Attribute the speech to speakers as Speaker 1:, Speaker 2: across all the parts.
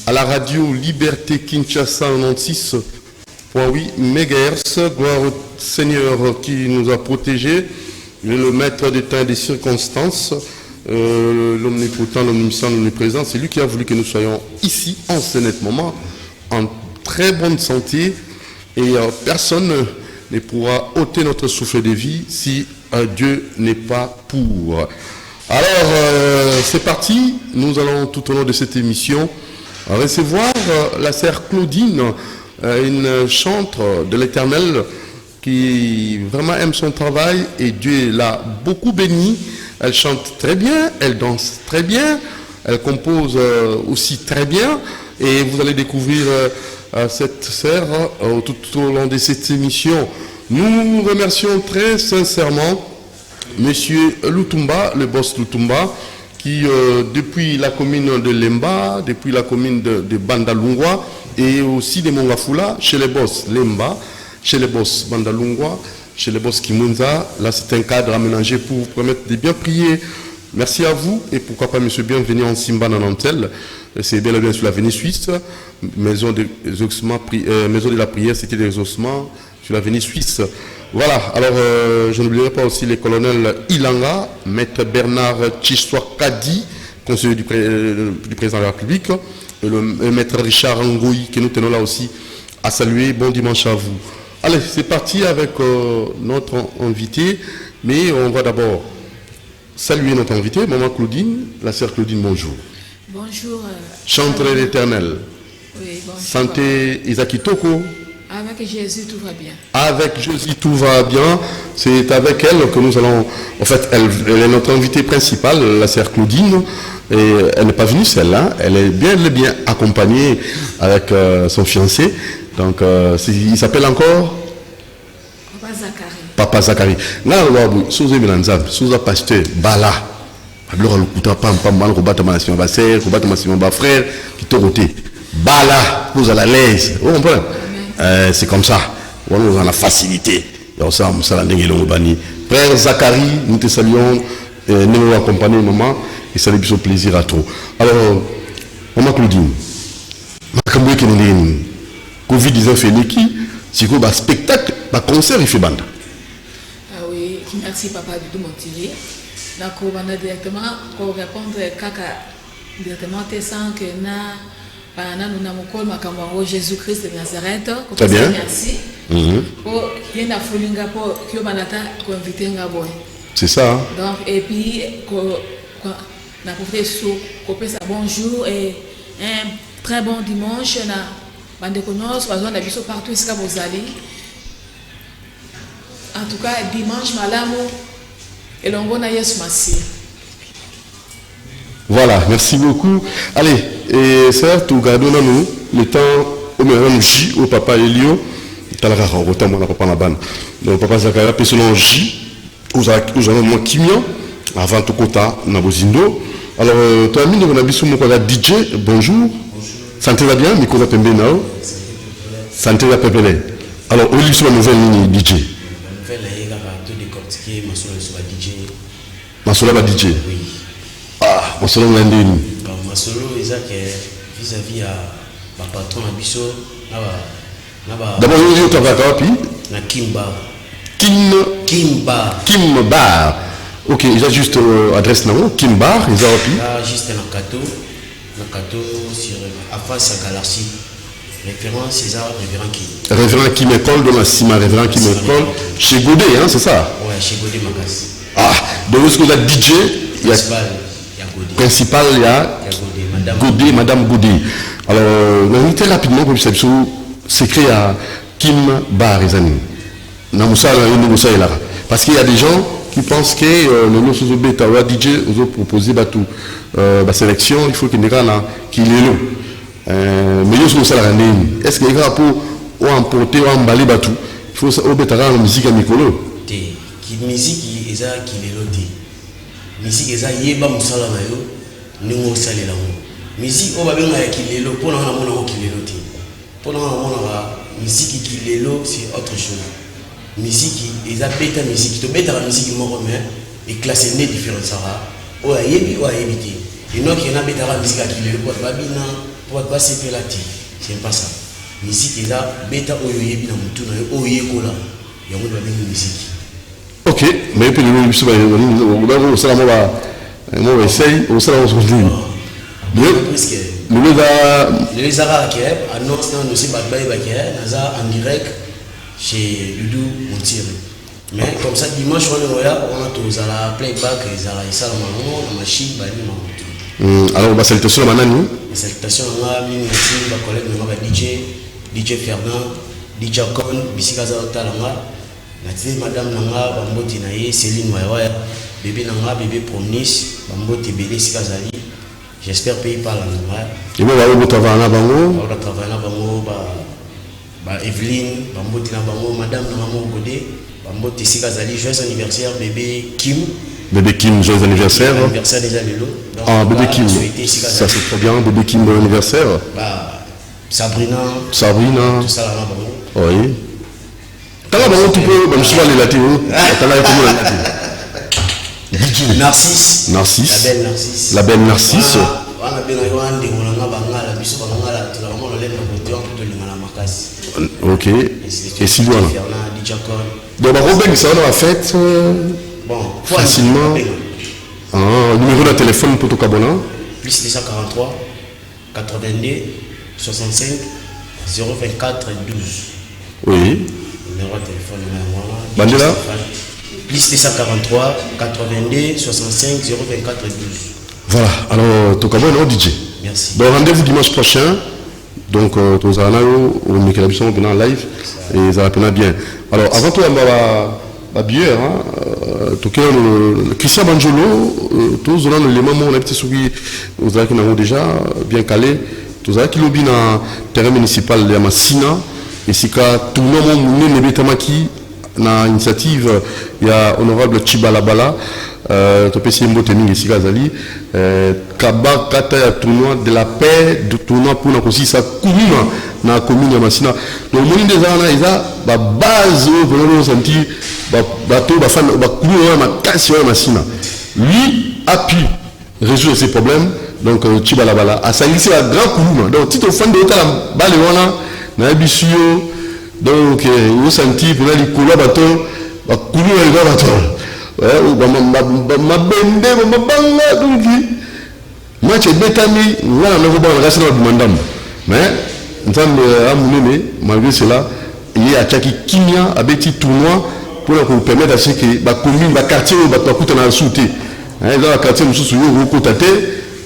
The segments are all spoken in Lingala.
Speaker 1: à la radio Liberté Kinshasa 96.8 MHz. Gloire au Seigneur qui nous a protégés, le maître des temps et des circonstances, l'omnipotent, l'omniscient, l'omniprésent. C'est lui qui a voulu que nous soyons ici en ce net moment, en très bonne santé, et personne ne pourra ôter notre souffle de vie si Dieu n'est pas pour. Alors, c'est parti. Nous allons tout au long de cette émission recevoir la sœur Claudine, une chantre de l'Éternel qui vraiment aime son travail et Dieu l'a beaucoup bénie. Elle chante très bien, elle danse très bien, elle compose aussi très bien, et vous allez découvrir cette sœur tout au long de cette émission. Nous remercions très sincèrement Monsieur Lutumba, le boss Lutumba, qui depuis la commune de Lemba, depuis la commune de Bandalungwa et aussi de Mongafula, chez les boss Lemba, chez les boss Bandalungwa, chez les boss Kimunza, là c'est un cadre aménagé pour vous permettre de bien prier. Merci à vous et pourquoi pas monsieur bienvenue en Simba dans Nantel. C'est bien sur l'avenue Suisse, maison de la prière, c'était des ossements sur l'avenue Suisse. Voilà, alors je n'oublierai pas aussi les colonels Ilanga, maître Bernard Chiswakadi, conseiller du président de la République, et le maître Richard Angoui, que nous tenons là aussi à saluer. Bon dimanche à vous. Allez, c'est parti avec notre invité, mais on va d'abord saluer notre invité, maman Claudine, la sœur Claudine, bonjour.
Speaker 2: Bonjour.
Speaker 1: Chantre l'éternel.
Speaker 2: Oui, bonjour.
Speaker 1: Santé Isaki Toko.
Speaker 2: Avec Jésus, tout va bien.
Speaker 1: Avec Jésus, tout va bien. C'est avec elle que nous allons... En fait, elle est notre invitée principale, la sœur Claudine. Et elle n'est pas venue celle-là. Elle est bien accompagnée avec son fiancé. Donc, il s'appelle encore
Speaker 2: Papa Zachary.
Speaker 1: Papa Zachary. Là, Souza Milanzab, Souza Pasteur, Bala. Frère, qui te roté. Bala, vous à la l'aise. Vous comprenez? C'est comme ça. On est dans la facilité. Frère Zachary, nous te saluons. Nous nous accompagnons, maman. Et ça nous fait plaisir à toi. Alors, maman Claudine, Covid-19 fait l'équipe. C'est quoi, spectacle, concert, il fait bande.
Speaker 2: Ah oui, merci papa de Montier. Donc, on va directement pour répondre directement, sans que nous avons Jésus-Christ de Nazareth.
Speaker 1: Très bien.
Speaker 2: Merci.
Speaker 1: C'est ça.
Speaker 2: Donc, et puis, on a profité sur bonjour et un très bon dimanche. En tout cas, dimanche, malamu et l'on a yes massi.
Speaker 1: Voilà, merci beaucoup. Allez, et certes, nous gardons nous le temps au meilleur J au papa Elio. Donc, papa Zachary, selon J, nous avons moins Kimia, avant tout kota, Nabozindo. Alors, toi, ami, nous avons DJ, bonjour. Santé va bien, micro va tomber now. Santé va pépélé. Alors, au lieu sur la nouvelle ligne DJ. Masolo va DJ.
Speaker 3: Oui.
Speaker 1: Ah, Masolo va DJ.
Speaker 3: Masolo, vis-à-vis à ma patron à Bisso.
Speaker 1: D'abord, je vais vous dire
Speaker 3: na Kimba.
Speaker 1: Kimbar. Ok, il a juste adresse now. Kimbar, ils ont
Speaker 3: là juste na Kato sur à face à Galaxie. Référent César Révérend Kim.
Speaker 1: Révérend Kim école dans la Cima, Révérend Kim école chez Godé, hein, c'est ça?
Speaker 3: Ouais, chez Godé Magas.
Speaker 1: Ah, donc ce que la DJ, il y a principal, il y a Godé, Madame Godé. Alors, on était rapidement comme ça, c'est créé à Kim Bar, les amis. Parce qu'il y a des gens qui pensent que le nom sous bêta ou DJ vous a proposé tout la sélection, il faut qu'il y ait là qui est là. Mais il faut est-ce qu'il y a pour emporter ou emballer tout? Il faut au bêta la musique à Mikolo.
Speaker 3: Qui musique qui est là. Musique est là, yeba musala na yo, ningo salela mo. Musique o ba benga ya kilelo pour na mona kilelo ti. Pour na mona musique kilelo c'est autre chose. Musique ils appellent ta musique to mettre la musique mo mais et classer les différents sara. O ayebi o ayebiti. Et non qui na beta la musique kilelo pour babina pour passer pe la ti c'est pas ça musique est là beta oyoye bina mutuna oyoye kola ya mo ba musique.
Speaker 1: OK, mais puis le biso ba on sala mo essaye on sala on se dit.
Speaker 3: Les Arabes qui annonce dans aussi Bagbaye Bakia en direct chez Ludo Montiri. Mais comme ça dimanche on a tous à la playback et à la machine
Speaker 1: alors bah salutation à Manani.
Speaker 3: Salutation à ma collègue DJ Fernand, DJ Con, Bisikaza Talanga, madame Nanga, Bamboti Naye, Céline Waya, bébé Nanga, bébé Promis, Bamboti Bélé Sikazali. J'espère payer par la nouvelle.
Speaker 1: Et moi, je vais travailler à Bango.
Speaker 3: Je vais travailler à Bango, Evelyne, Madame Namamo Godé, Bambo Tessikazali, joyeux anniversaire, bébé Kim.
Speaker 1: Bébé Kim, joyeux anniversaire.
Speaker 3: Anniversaire déjà Lélo.
Speaker 1: Ah, bébé Kim, ça c'est trop bien, bébé Kim, bon anniversaire.
Speaker 3: Sabrina.
Speaker 1: Tout
Speaker 3: ça là, Bango.
Speaker 1: Oui. T'as là, Bango, tu peux, je suis allé là, tu t'as là,
Speaker 3: Narcisse.
Speaker 1: La belle Narcisse. Ok. Et Sylvain. Donc, Robin, ça va fête facilement. Numéro de téléphone pour tout Cabona.
Speaker 3: Plus 243 82 65 024 12.
Speaker 1: Oui.
Speaker 3: Numéro de téléphone.
Speaker 1: Bandela.
Speaker 3: Plus 243 82 65 024 12.
Speaker 1: Voilà, alors tout d'abord DJ.
Speaker 3: Merci.
Speaker 1: Donc rendez-vous dimanche prochain. Donc tous au Michael bien en live et ça va bien. Alors avant tout la bière tout cas le Christian Banjolo tous dans les moments on a petit souris aux qui n'ont déjà bien calé tous qui lobby dans terrain municipal de Massina et si ka tout le monde ne betamaki na initiative il y a honorable Chibalabala topesi mbote mingi sika zali kaba kata ya tournoi de la paix de tournoi pour na kosisa kumina na commune ya Masina donc moni déjà na eza ba base pour nous sentir ba to ba fan ba kumina na makasi ya Masina lui a pu résoudre ces problèmes donc Chibalabala a salissé la grand kumina donc tito fan de la bale wana na bisio donc vous sentez pour les couleurs bateau ba kumina les bateau mabende mabanga donc match betami voilà le bon reste dans le mandam mais nzambe amunene malgré cela il y a chaki kimia abeti tournoi pour nous permettre à ce que ba commune ba quartier ba kuta na souté dans la quartier mususu yo kotate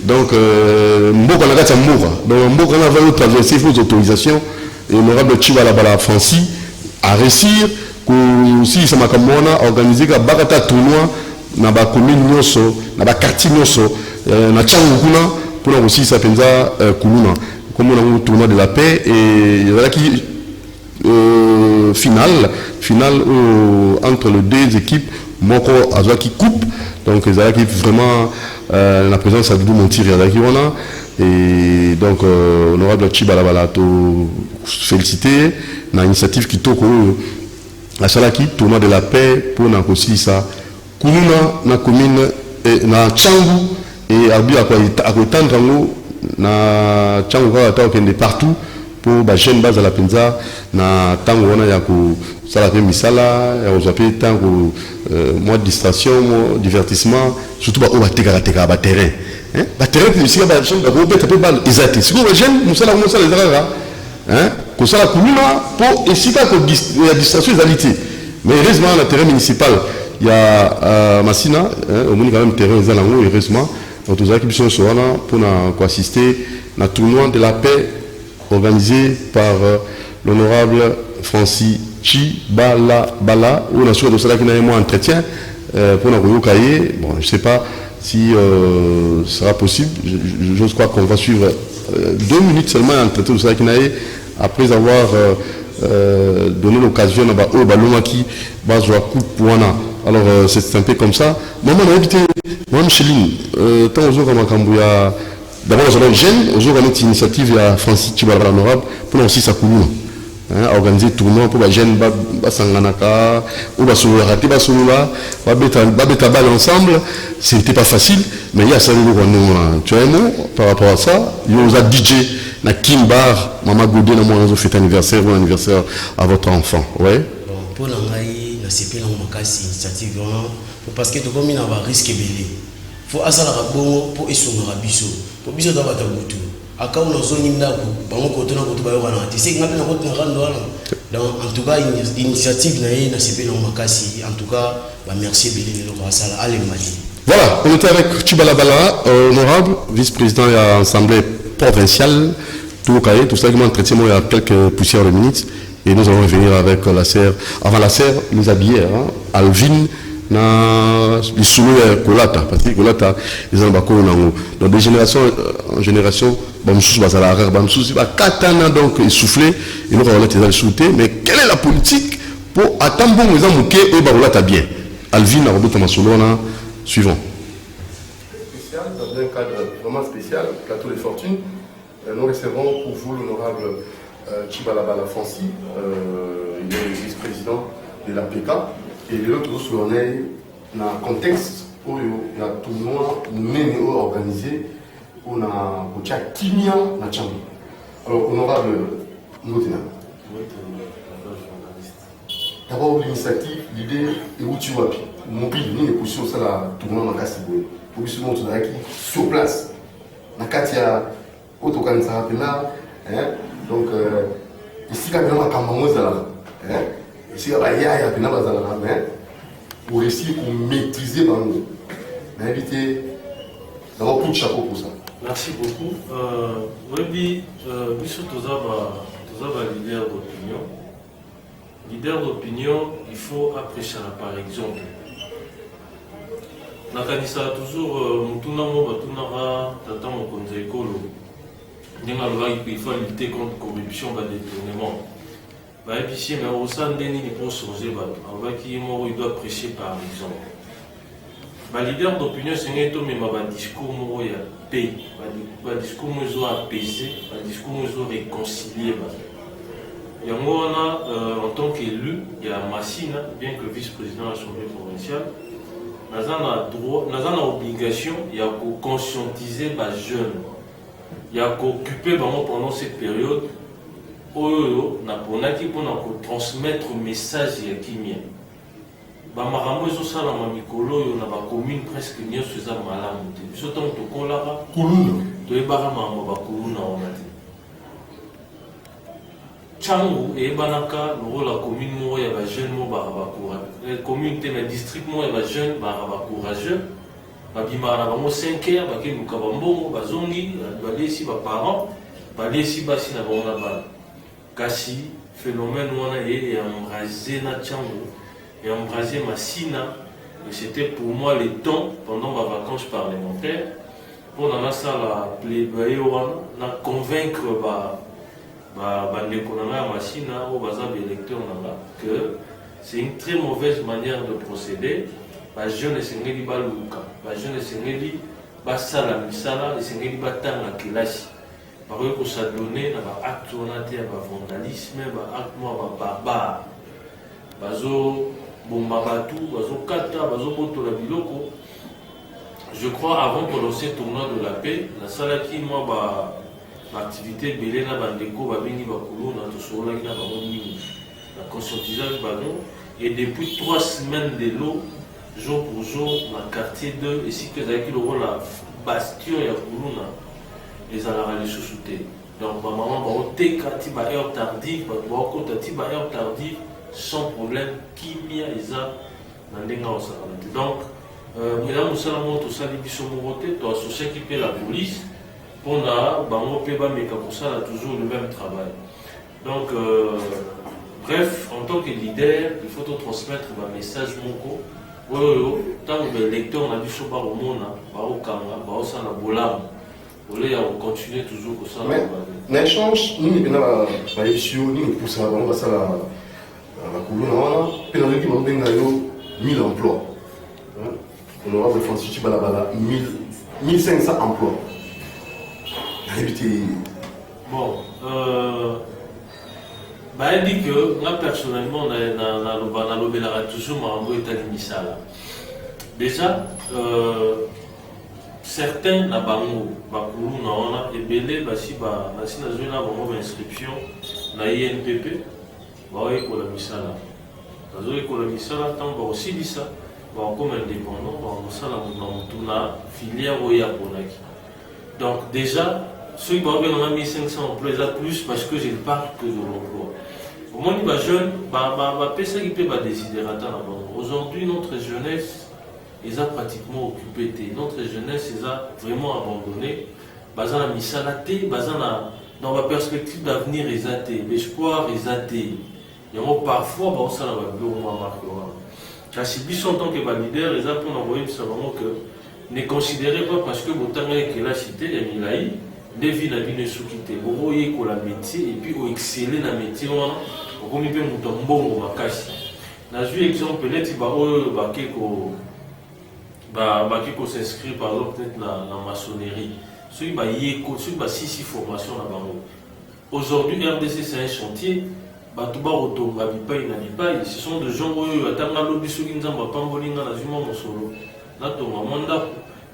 Speaker 1: donc mboko na kata mboko donc mboko na va traverser vos autorisations et honorable Chibalabala Francis à réussir si ça m'a comme on a organisé que bakata tournoi na ba commune nyoso na ba quartier nyoso na changuna pour aussi ça penza kuluna comme on a un tournoi de la paix et voilà qui finale entre les deux équipes moko azwa qui coupe donc ça qui vraiment la présence à Doudou Montiri là qui on a et donc honorable Chibalabala to féliciter na initiative qui toko la salaki tournoi de la paix pour na aussi ça kununa na commune na changu et abi akotandra ngo na changu kwa ta okende partout pour ba jeune base à la penza na tango wana ya ko sala pe misala ya ozape tango moi distraction moi divertissement surtout ba o bateka ba terrain ba terrain puis si ba jeune ba ko beta pe bal ezati si ko ba jeune musala les erreurs que ça la commune pour essayer que la distraction égalité mais heureusement le terrain municipal il y a Massina au moins quand même terrain aux heureusement donc tous les qui sont pour assister à tournoi de la paix organisé par l'honorable Francis Chibalabala où on a sur cela qui n'a moi entretien pour nous cahier bon je sais pas si ce sera possible je crois qu'on va suivre 2 minutes seulement à traiter de cela qui n'a après avoir donné l'occasion à Balomaki Bazwa Koupouana. Alors c'est un peu comme ça. Maman a habité, moi Micheline, tant aux jours comme Kambouya, d'abord nous avons jeune, aux jours on a une initiative à Francis Chibalabala honorable pour aussi sa commune. Organiser tournoi pour les jeunes Basanganaka ou Basoulorati Basoula, Babeta Bal ensemble, c'était pas facile, mais il y a ça tu as un mot par rapport à ça, il y a DJ na Kimbar, Maman Goudé, na moi, fait anniversaire, bon anniversaire à votre enfant. Ouais.
Speaker 3: Bon, pour l'engager, na CP, na makasi initiative, parce que tout comme il y a un risque belé. Faut asala rabongo pour esonga biso. Pour biso dans bata butu. Aka on zone ndako, bango koto na koto ba yo kana. C'est ngapi na koto na rando wana. Donc en tout cas initiative na CP na makasi. En tout cas, bah merci belé le asala ale mali.
Speaker 1: Voilà, on était avec Chibalabala, honorable, vice-président de l'Assemblée provinciale, tout ça, il y a quelques poussières de minutes, et nous allons revenir avec la serre, avant la serre, les habillés, hein, Alvin, les soulous Kolata, parce que Kolata, ils ont bakou nango. Donc de génération en génération, bamsous bazala rare, bamsous ba katana donc essoufflé, et nous allons les sauter, mais quelle est la politique pour attendre bon les amouké et Kolata bien. Alvin a roboté Masolona. Suivant.
Speaker 4: Spécial, dans un cadre vraiment spécial, plateau des fortunes, nous recevons pour vous l'honorable Chibalabala Francis, il est le vice-président de la PK, et l'autre sur dans un contexte où il y a un tournoi organisé, où il y a un Kimia na Tchambi. Alors, honorable Motina. D'abord, l'initiative, l'idée, et où tu vas. Mobile, nous avons poussé au la tournoi dans le Cassiboué. Pour que nous soyons sur place. Dans le cas, il y a autre candidat. Donc, ici, il y a un camarade. Ici, il y a un camarade. Pour réussir à maîtriser dans nous. Mais inviter d'abord coup de chapeau pour ça.
Speaker 5: Merci beaucoup. Oui, Bissou Tozaba leader d'opinion. Leader d'opinion, il faut apprécier par exemple. Nakanisa toujours mutuna mo batunara tata mokonzi ekolo ndinga loba il faut lutter contre corruption ba détournement ba épicier mais au sein ndeni ni pour changer ba avaki mo il doit prêcher par exemple ba leader d'opinion c'est to mais ba discours mo ya paix ba discours mo zo apaiser ba discours mo zo réconcilier ba yango wana en tant qu'élu il y a Massina bien que vice-président de l'Assemblée provinciale. Nous avons l'obligation de conscientiser les jeunes, de occuper pendant cette période pour transmettre le message de Kimia. Bamarambo ezosala mamikolo oyo na bacommune presque nyonso eza malamu te. Biso ntango tokolaka toyebaka makambo bakuluna wana te. Tchangu ebanaka lokola commune moko ya bajeune moko baka commune te mais district moko ya bajeune baka bacourageux babimaka na bango 5 heures bakeluka bambongo bazongi balesi baparent balesi basi na bango na bana kasi phénomène wana embrasé na Tchangu embrasé Massina. C'était pour moi le temps pendant ma vacances parlementaires pour na sala plaidoyer wana na convaincre que c'est une très mauvaise manière de procéder. Les jeunes ne sont pas luka, les jeunes ne sont pas sala misala, ils sont pas tanga kelasi. Par exemple, ça donner un acte vandalisme, un acte barbare. Bazo bomba batu, bazo kata, bazo boto la biloko. Je crois avant de lancer le tournoi de la paix, la salle qui moi l'activité belé na bandeko babengi bakulu na tosola ina bango la conscientisation ballon et depuis 3 semaines de l'eau jour pour jour dans le quartier 2 ici que avec le rôle la bastion ya kuluna les alara les sous-soutés donc ma maman ba teka ti ba heure tardive ba kota ti ba heure tardive sans problème kimia eza na ndenga osala donc mesdames musala moto sali biso mokote to associé qui paie la police. On a toujours le même travail. Donc, bref, en tant que leader, il faut transmettre un message moko. Tant que lecteur, on a vu sur Baromona, Barokanga, Barosana Bolam. On continue toujours comme ça.
Speaker 4: Mais l'échange, nous avons la émission, nous poussons à la colonne, puis nous avons 1000 emplois. On aura le Francis Chibalabala, 1500 emplois.
Speaker 5: Bon, elle dit que moi personnellement, toujours Marambo est à Déjà, certains na bango bakulu na wana ebele basi ba nasi na zona bango inscription na INPP ba ekola misala bazo ekola misala tant ba aussi lisa ba comme indépendant ba mosala na filière oya bonaki. Donc déjà ceux qui ont 1500 emplois plus parce que je ne parle que de l'emploi. Au moins les jeunes ça qui peut décider. Aujourd'hui notre jeunesse ils ont pratiquement occupé notre jeunesse ils ont vraiment abandonné basant la misalate basant dans la perspective d'avenir ils ont l'espoir ils ont parfois ça va bureau car si bis en tant que leader ils ont pour envoyer simplement que ne considérez pas parce que votre temps est la cité et Milaï des villes à bien sous quitter vous voyez que la métier et puis au exceller la métier on comme il peut monter bon ou makasi na vu exemple net il va qui s'inscrit par exemple peut-être la maçonnerie ceux qui va six formations là-bas. Aujourd'hui RDC c'est un chantier ce sont des gens qui attendent lobby ceux qui ne sont pas bolinga na zuma mosolo na to mandat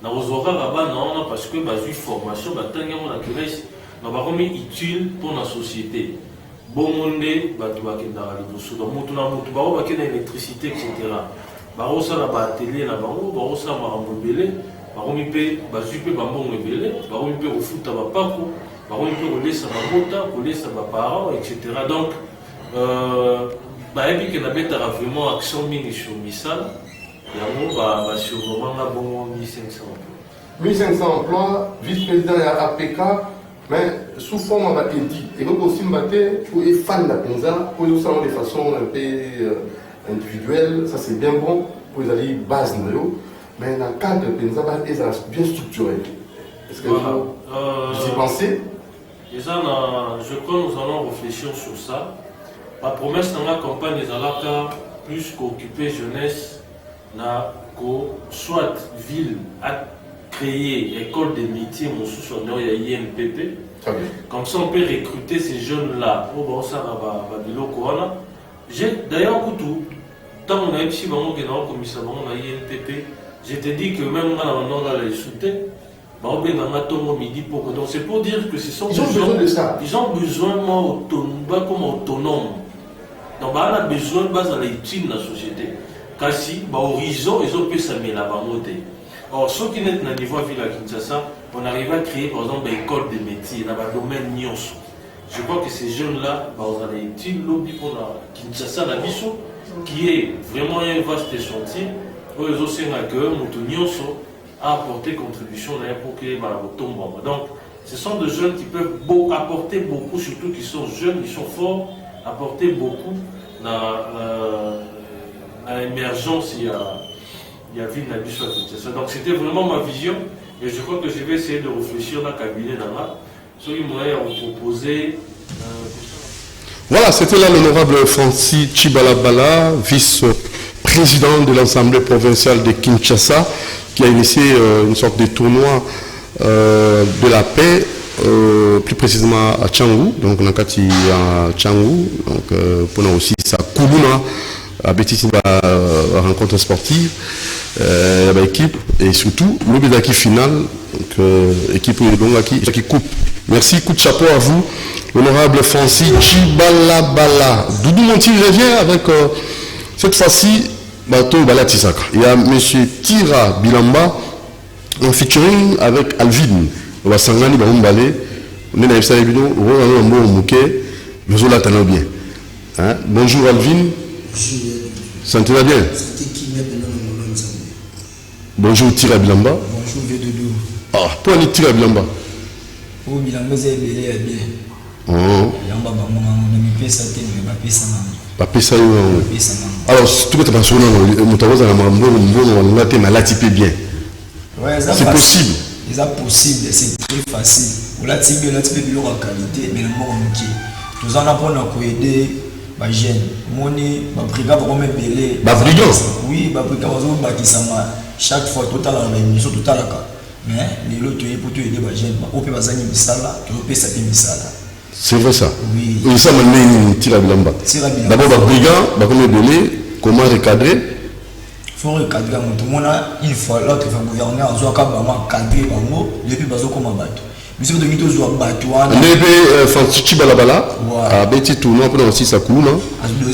Speaker 5: na ozora rabana parce que bazui formation batanga na classe na ba remis utile pour la société bon monde batu bakenda liboso donc mutu na mutu ba bakena électricité etc. barosa na ba atelier na bango barosa marambo belé baromi pe bazui pe bambongo ebele baromi pe ofuta ba pako baromi pe kolesa ba mota kolesa ba parents etc. Donc et puis que na vraiment action mingi sur misal yango sur vraiment bon 1500 emplois
Speaker 4: 1500 emplois vice-président à APK mais sous forme d'APD et donc aussi pour les fans de la penza pour nous de façon un peu individuelle ça c'est bien bon pour les aller base mais dans le cadre de penza ils sont bien structurés est-ce que vous y pensez
Speaker 5: déjà je crois que nous allons réfléchir sur ça. La promesse dans la campagne des Alaka, plus qu'occuper jeunesse, soit ville à créer école de métiers, mon sous-sonneur, il y a INPP. Comme ça, on peut recruter ces jeunes-là. D'ailleurs, tant on a eu si vraiment que commissaire on a INPP, je te dis que même on a les soutien. Donc c'est pour dire que ce sont
Speaker 4: ils ont besoin de ça.
Speaker 5: Ils ont besoin comme autonomes. Donc on a besoin de base dans l'étude de la société. Car si horizon ils ont pu s'amener là-bas. Or ceux qui sont au niveau de la Kinshasa, on arrive à créer par exemple des écoles de métiers dans le domaine Nyonso. Je crois que ces jeunes-là, on a l'étude lobby pour la Kinshasa, la Bisso, qui est vraiment un vaste chantier. Ils ont aussi un cœur, Nyonso à apporter contribution pour que les tombent. Donc, ce sont des jeunes qui peuvent apporter beaucoup, surtout qui sont jeunes, qui sont forts, apporter beaucoup dans l'émergence. Il y a ville de donc, c'était vraiment ma vision et je crois que je vais essayer de réfléchir dans le cabinet d'Ama. Ceux qui m'ont proposé.
Speaker 1: Voilà, c'était là l'honorable Francis Chibalabala, vice-président de l'Assemblée provinciale de Kinshasa, qui a initié une sorte de tournoi de la paix, plus précisément à Tchangou, donc on a à Tchangou, donc pour nous aussi ça Koulouna, à Bétis rencontre sportive, équipe et surtout l'obédaki final, donc équipe qui coupe. Merci, coup de chapeau à vous, l'honorable Francis Chibalabala. Doudou Monti revient avec cette fois-ci. Bato Balatisaka. Il y a M. Tira Bilamba en featuring avec Alvin. On va s'engager dans un balai. On est dans le vidéo. On va aller au Mouké. Nous allons l'attendre bien. Bonjour Alvin. Sentez-vous bien? Bonjour Tira Bilamba.
Speaker 6: Bonjour Védoudou.
Speaker 1: Ah, pour aller Tira Bilamba.
Speaker 6: Oh, Bilamba, c'est bien.
Speaker 1: Oh.
Speaker 6: Bilamba, on a ça, on a fait ça.
Speaker 1: Alors, tout est passé bien. C'est possible.
Speaker 6: C'est possible, c'est très facile. Vous l'avez dit, vous avez en qualité, mais le monde nous en avons aider les jeunes. Moni, brigade va même belé. Oui, brigade va bakisama chaque fois total en émission total là. Mais les autres pour aider les jeunes, on peut bazani misala, on peut ça misala.
Speaker 1: C'est vrai ça.
Speaker 6: Oui.
Speaker 1: Et ça m'a dit Tira Bilamba. D'abord, les brigands, comment recadrer.
Speaker 6: Il faut recadrer tout le monde une fois l'autre fait gouverneur en soit vraiment cadrer bango depuis bazo comme bateau monsieur de mito zo bateau
Speaker 1: nebe fanti balabala a beti tout non pour aussi ça coule non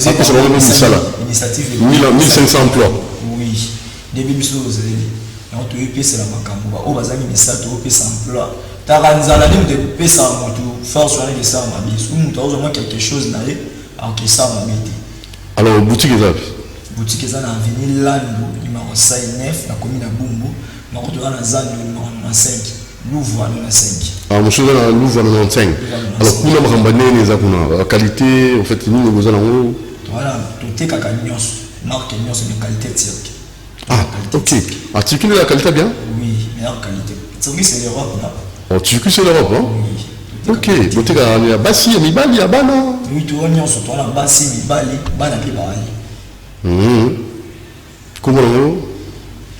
Speaker 1: après ça va nous ça là
Speaker 6: initiative
Speaker 1: 1500 emplois
Speaker 6: oui début monsieur ozeli on te pesa la makambo o bazami misato o pesa emploi taranzala ni de pesa moto force on est ça ma bis ou muto ozo quelque chose na ye en que ça ma meti
Speaker 1: alors boutique ça
Speaker 6: boutique eza na avenue Lando numéro 9 na commune ya Bumbu na kotoka na Zando numéro 5 Louvre na 5
Speaker 1: ah monsieur na Louvre na 5 alors kuna makambane eza kuna qualité en fait nous besoin nango
Speaker 6: voilà tout est kaka nyos marque nyos de qualité tirque
Speaker 1: ah OK article de la qualité bien
Speaker 6: oui meilleure qualité tirque c'est l'Europe là
Speaker 1: oh tirque c'est l'Europe hein oui OK boutique ya basi ya mibali ya bana
Speaker 6: oui tout nyos to na basi mibali bana pe ba
Speaker 1: comment on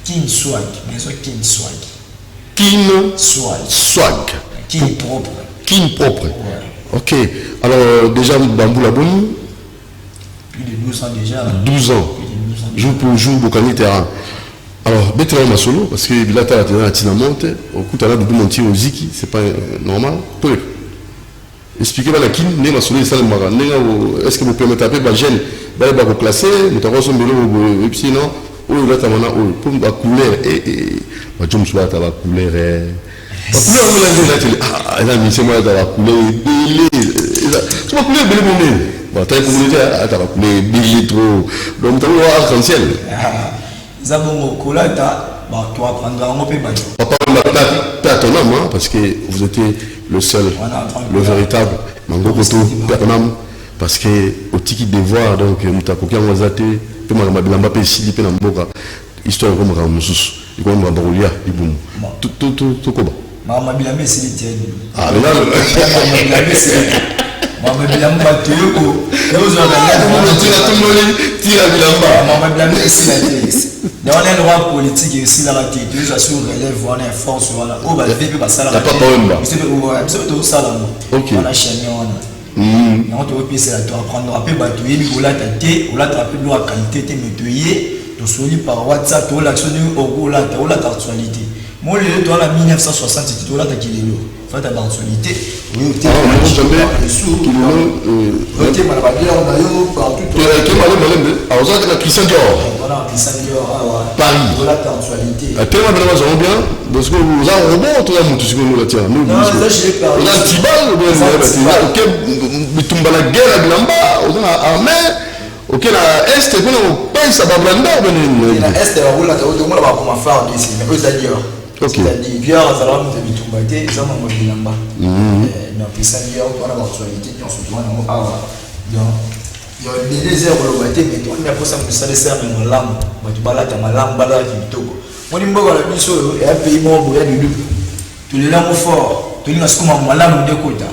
Speaker 6: Kin Swag, bien sûr Kin Swag.
Speaker 1: Kin
Speaker 6: Swag. Kin propre.
Speaker 1: Kin propre.
Speaker 6: Ouais.
Speaker 1: OK. Alors déjà Bambou la bonne
Speaker 6: plus de 12 ans déjà.
Speaker 1: 12 ans. Jour pour jour Bokani terrain. Alors Betela ma solo parce que là tu as la tinamonte au coup tu as là de monter au ziki, c'est pas normal. Peu. Expliquez-moi la kin ne ma solo ça le mara. Est-ce que vous pouvez me taper ba gêne ba classer, mais tu as reçu mbelo et puis non ou là tu as pour la couleur et ba jom soit ta couleur la couleur on l'a mis c'est moi dans la couleur tu vas couleur belle bonne ba ta communauté à ta couleur belle trop donc tu vas arc-en-ciel
Speaker 6: ça bon colata ba tu apprendras un peu ba
Speaker 1: papa la ton âme parce que vous étiez le seul le véritable mango koto ton âme parce que au tiki devoir donc mutakoki ngwazate pe mama bilamba pe sili pe na mboka histoire comme ka mususu iko mba barulia ibumu tout koba
Speaker 6: mama bilamba sili tieni
Speaker 1: ah là
Speaker 6: mama bilamba sili mama bilamba tuyoko yozo na
Speaker 1: tira bilamba
Speaker 6: mama bilamba sili tieni dans les droits politiques aussi la raté deux assure relève voilà force voilà o ba lever ba sala
Speaker 1: pas problème
Speaker 6: c'est tout ça là
Speaker 1: OK
Speaker 6: on a chaîné on te repisse là tu apprendre un peu bateau et puis là tu là tu appelles la qualité te métoyer to soli par WhatsApp to l'action au là tu actualité moi le toi la 1960 tu là tu qui le fait ta actualité oui tu es sous qui le tu mala badia on a yo partout
Speaker 1: tu es malem alors ça la Christian Dior
Speaker 6: voilà Christian Dior
Speaker 1: Paris
Speaker 6: voilà ta actualité
Speaker 1: tellement bien ça bien parce que vous avez un robot tout le monde tu nous là tiens nous
Speaker 6: non ça je l'ai pas
Speaker 1: là tibal OK bitumba la guerre à Glamba on a armée OK la est que nous paye ça va blanda
Speaker 6: la est la roula ta on va comment faire ici mais eux dire
Speaker 1: OK
Speaker 6: c'est-à-dire bien ça va nous bitumba té ça m'a dit Glamba non puis ça dire on a l'actualité on se doit non ah donc il y a des heures au bateau mais on a pas ça ça les sert dans l'âme tu balata malam balata kitoko on dit mboka la biso et un pays mon boya du tout les langues fort tout les comme malam de kota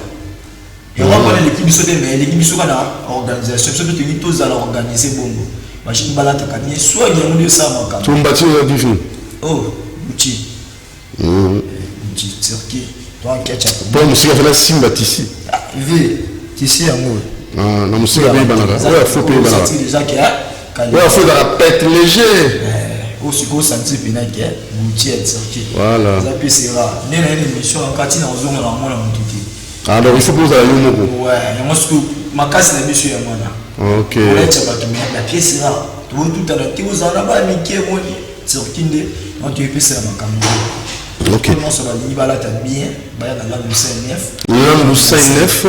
Speaker 6: et on va l'équipe biso mais l'équipe biso kana organisation c'est que tous tous à organiser bongo machine balata kanye soit il y a ça makam
Speaker 1: tu mbati au difu
Speaker 6: oh uchi uchi circuit toi ketchup
Speaker 1: bon musique fait la simba ici
Speaker 6: vi ici amour
Speaker 1: ah na musique ba banaka ouais faut payer banaka
Speaker 6: déjà qu'il
Speaker 1: ouais faut dans la pète léger
Speaker 6: aussi gros senti pena que boutier circuit
Speaker 1: voilà
Speaker 6: ça peut sera né na une émission en katina ozonga na mona mutiki
Speaker 1: alors il faut poser la yomoko
Speaker 6: ouais et moi ce que ma casse na biso ya mona
Speaker 1: OK
Speaker 6: on est sur la pièce là tout à l'heure tu vous en a pas miké moni circuit de on te peut c'est ma caméra
Speaker 1: OK
Speaker 6: on se va dire bala ta bien baya dans la CNF
Speaker 1: l'an 59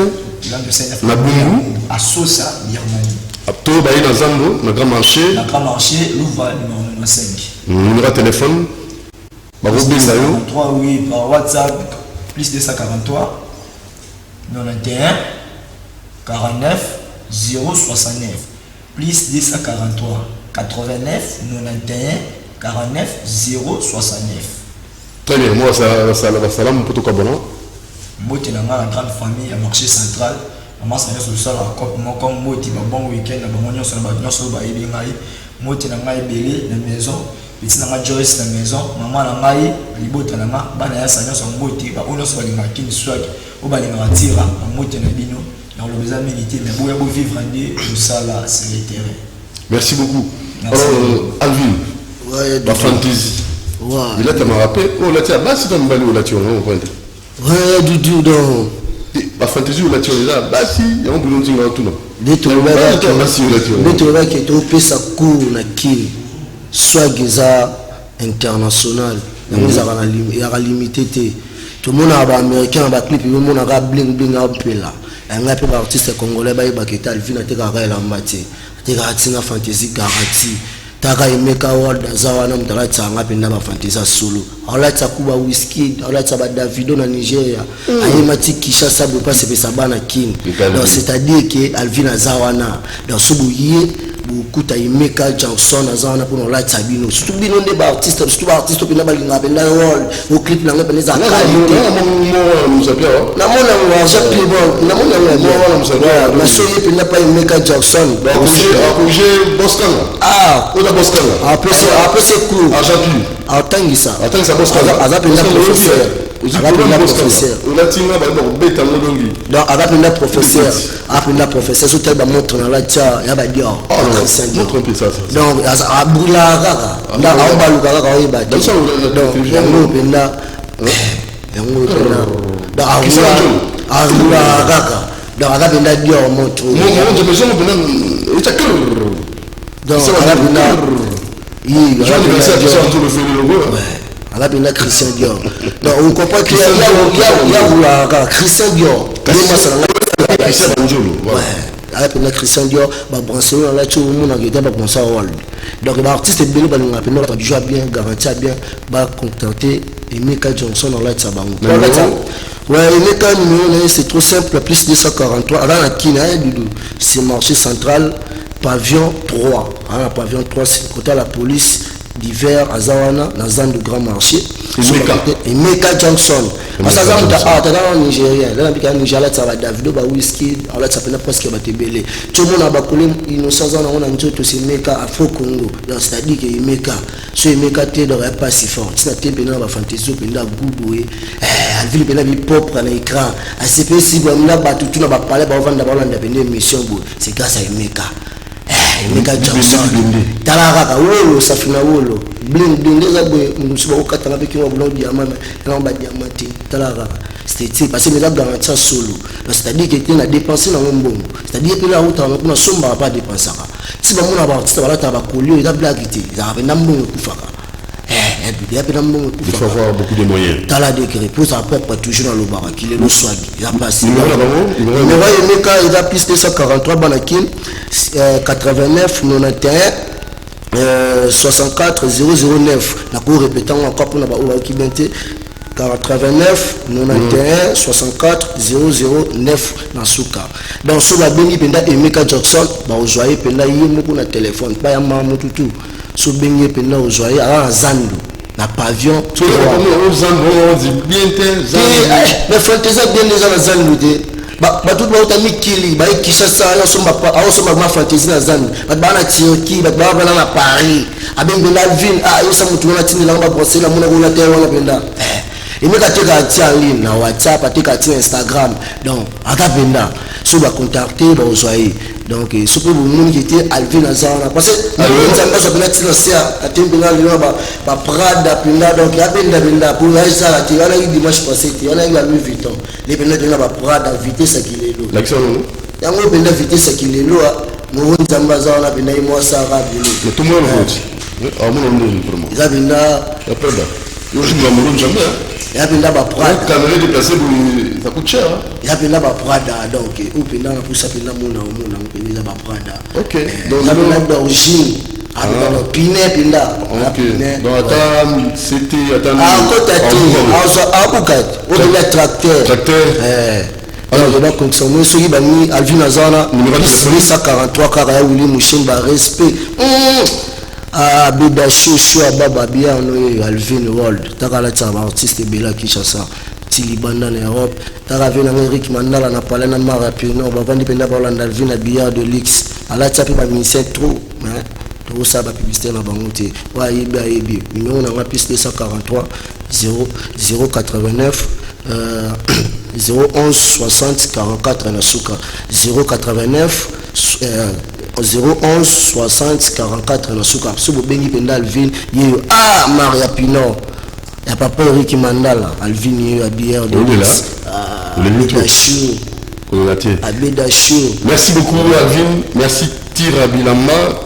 Speaker 1: na Bungu
Speaker 6: à Sosa Birmanie
Speaker 1: to bayi na Zambo na grand marché
Speaker 6: Louva numéro 5
Speaker 1: numéro téléphone ba ko binga yo
Speaker 6: 3 oui par WhatsApp plus 243 91 49 069 plus 243 89 91 49 069.
Speaker 1: Très bien, moi ça va salam pour tout cabana.
Speaker 6: Moti na la grande famille à marché central. Maman ça sur ça la cop moi comme moti ba bon week-end ba monyo sur ba nyoso ba ibi ngai. Moti na ngai belé na maison. Petit na ngai Joyce na maison. Maman na ngai libota na ma bana ya sa nyoso moti ba ono so ba linga kin swag. O ba linga tira moti na bino. Dans le besoin militaire mais vous vivre en tout ça là c'est le terrain.
Speaker 1: Merci beaucoup. Alors Alvin, la fantaisie. Il a tellement rappelé, oh là, tu as basse dans le balai, oh là, tu as un point.
Speaker 7: Ouais, du donc.
Speaker 1: La fantaisie, oh là, tu as là, basse, il y a un boulot de tout.
Speaker 7: Des tournois qui étaient au pays, ça court, na kin. Soit Giza international, il y a limité. Tout le monde a un américain, un clip, tout le monde a bling bling à là. Un artiste congolais, il y a Alvin, il y a la matière. Il y a une fantaisie garantie. Taka imeka world zawana mtalata ngapi ndaba fantasy solo alata kuba whisky alata ba Davido na Nigeria ayemati kisha sabu passe pesa bana king donc c'est-à-dire que Alvina zawana dans subuye bukuta imeka Jackson zawana pour alata bino surtout bino de ba artiste pena balinga benda world au clip na ngapa neza qualité na mona wa japi bon na mona wa musabia na show pena pa imeka Jackson
Speaker 1: j'ai Boskanga
Speaker 7: après c'est cool attends ça azapenda professeur donc azapenda professeur so tel ba montre na la tia ya ba dio donc abula kaka nda abaluka kaka oyeba donc yango penda da abula kaka donc azapenda dio montre donc il Christian Dior. Donc on comprend qu'il y a Christian Dior. Christian Dior, Barcelone, tout le monde a été world. Donc l'artiste est bien, il joue bien, garantit bien, va contenter Emeka Johnson dans la Tsabango. Ouais, Emeka c'est trop simple, plus 243. Alors c'est marché central. Pavillon 3. Pavillon 3, c'est côté la police d'hiver à Zawana, dans la zone du grand marché. Emeka Johnson. Parce que ça Nigérien. Là, on a Nigeria, ça va Davido, whisky, alors ça peut presque être belé. Tout le monde a baculé, innocent, on a un autre, c'est Emeka Afro Congo. C'est-à-dire que Emeka, ce Emeka, tu n'aurais pas si fort. Si tu es dans la fantaisie, tu es dans Google, elle vit dans le pop à l'écran. À ce que si on a battu, tu n'as pas parlé, on va avoir une mission, c'est grâce à Emeka. Emeka Johnson talaka wolo safina wolo bling bling les abwe msuba ukata ngabeki wa blog diamant na ba diamant talaka c'était parce que les gars garantir solo c'est-à-dire que tu as dépensé dans mon c'est-à-dire que là où tu as somba pas dépenser si ba mona ba artiste wala ta ba kolio ida blagité za ba ndambongo kufaka il
Speaker 1: faut avoir beaucoup de moyens.
Speaker 7: Tala de pour sa propre toujours dans le bar qu'il est le swag il a passé mais ouais Emeka il a plus de 143 banakin 89 91 64 009 na ko répétant encore pour na ba o ki bente 89 91 64 009 na suka donc so ba bengi penda Emeka Jackson ba ozoye penda yimo na téléphone ba ya mamu tutu so bengi penda ozoye ala zandu na pavillon mais fantaisie bien les gens zandu de ba tout ba utami kili ba kisha sala so ba so ba fantaisie na zandu ba na Turquie ba na Paris abembe la ville yo sa mutu na tini la ba brosser la mona ko la terre wana penda Emeka teka tia ligne na WhatsApp teka tia Instagram donc akapenda so ba contacter ba ozoye donc ce que vous monde qui était Alvin Azana parce que nous ça peut être sia atembela lino ba Prada penda donc ya benda pour la ça tu vas dimanche passé tu vas la Louis Vuitton les benda de ba Prada vitesse kilelo
Speaker 1: l'action
Speaker 7: yango benda vitesse kilelo mo nzamba zana benda mo sa rabilo
Speaker 1: tout le monde vote mon nom pour moi
Speaker 7: ça benda
Speaker 1: la Prada yo je me mourons jamais
Speaker 7: ya benda ba Prada
Speaker 1: caméra déplacé ça coûte cher
Speaker 7: ya benda ba Prada donc ou benda na poussa benda mona benda ba Prada
Speaker 1: OK
Speaker 7: donc ya benda d'origine avec le pinet benda
Speaker 1: donc attends c'était tracteur
Speaker 7: alors je vais continuer ce qui va mis Alvin Azana numéro 143 Karaya Willy Mouchen ba respect Beda Chouchou Baba bien Alvin World takala tsaba artiste bela Kinshasa Tilibanda en Europe taravé na Eric Mandala na parler na Marapino ba vandi penda ba Landa Alvin na billard de Lix ala tsapi ba ministère trop tout ça ba publicité na bangote wa yebi numéro na piste 143 089 011 60 44 na suka 089 011 60 44 na suka so bobengi penda Alvin yeyo Maria Pino ya papa Ricky Mandala Alvin yeyo abière de
Speaker 1: merci beaucoup Alvin, merci Tira Bilamba.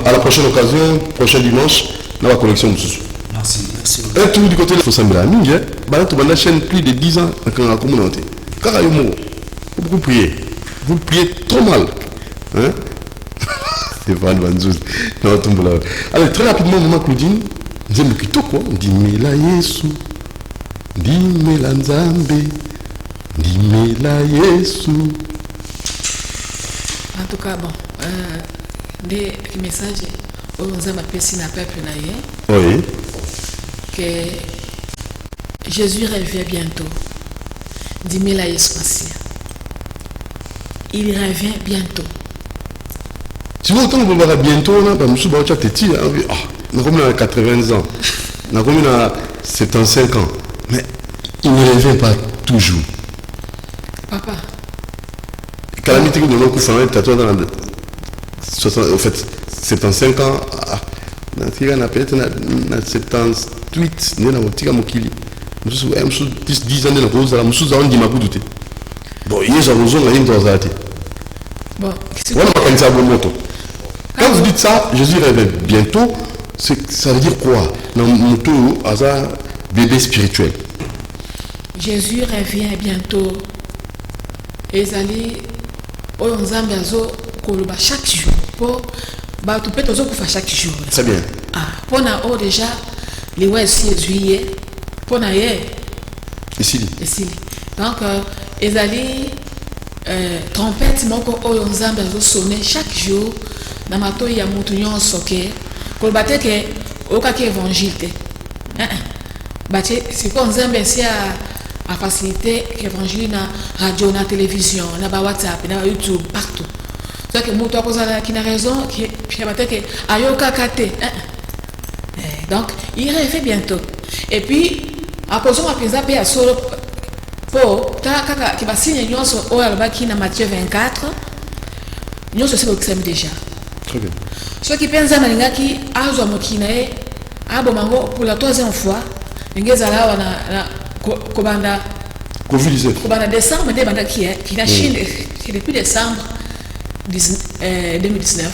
Speaker 1: À la prochaine occasion, prochain dimanche dans la collection de Soussou.
Speaker 7: Merci.
Speaker 1: Un tour du côté de la Fossambela Mingi, la chaîne plus de 10 ans dans la communauté. Car vous priez. Vous priez trop mal. Hein? C'est pas Banzouz. Alors très rapidement, maman Claudine, j'aime le kitoko. Dimela Yesu. Dimela Nzambe. Dimela Yesu.
Speaker 2: En tout cas, bon, des messages aux hommes appréciés n'a pas pu naïe.
Speaker 1: Oui.
Speaker 2: Que Jésus revient bientôt. Dimela Yesu Massia. Il revient bientôt.
Speaker 1: Si vous entendez qu'on va bientôt, on a comme 80 ans, on a comme 75 ans, mais il ne revient pas toujours.
Speaker 2: Papa.
Speaker 1: Calamité que nous avons fait dans 75 ans, on a peut-être 78, nous avons 10 ans de la cause, nous avons dit ma douté. Bon, il y a des raisons, il y a des raisons.
Speaker 2: Bon,
Speaker 1: quand vous dites ça, Jésus revient bientôt, ça veut dire quoi? Dans notre bébé spirituel.
Speaker 2: Jésus revient bientôt. Et allez, on a chaque jour. Pour chaque jour.
Speaker 1: C'est bien.
Speaker 2: Pour nous déjà, les ouais si juillet, pour nous
Speaker 1: ici.
Speaker 2: Donc, ils allaient trompette, on a sonné chaque jour. Dans ma toile, il y a mon soké. Pour le battre, au cas évangile. C'est quoi on a facilité l'évangile na radio, na télévision, na WhatsApp, na YouTube, partout. Donc, moi, qui a raison, qui a battu que ayoka kate. Donc, il revient bientôt. Et puis, après ça, on a pris à solo pour qui va signer nous au albaki na Matthieu 24. Nous c'est ce que déjà.
Speaker 1: Très bien.
Speaker 2: Ceux qui pensent à malinga qui a zo mokinae abomango pour la troisième fois, ngeza la na kobanda
Speaker 1: Covid-19.
Speaker 2: Kobanda décembre de banda qui na Chine depuis décembre 2019.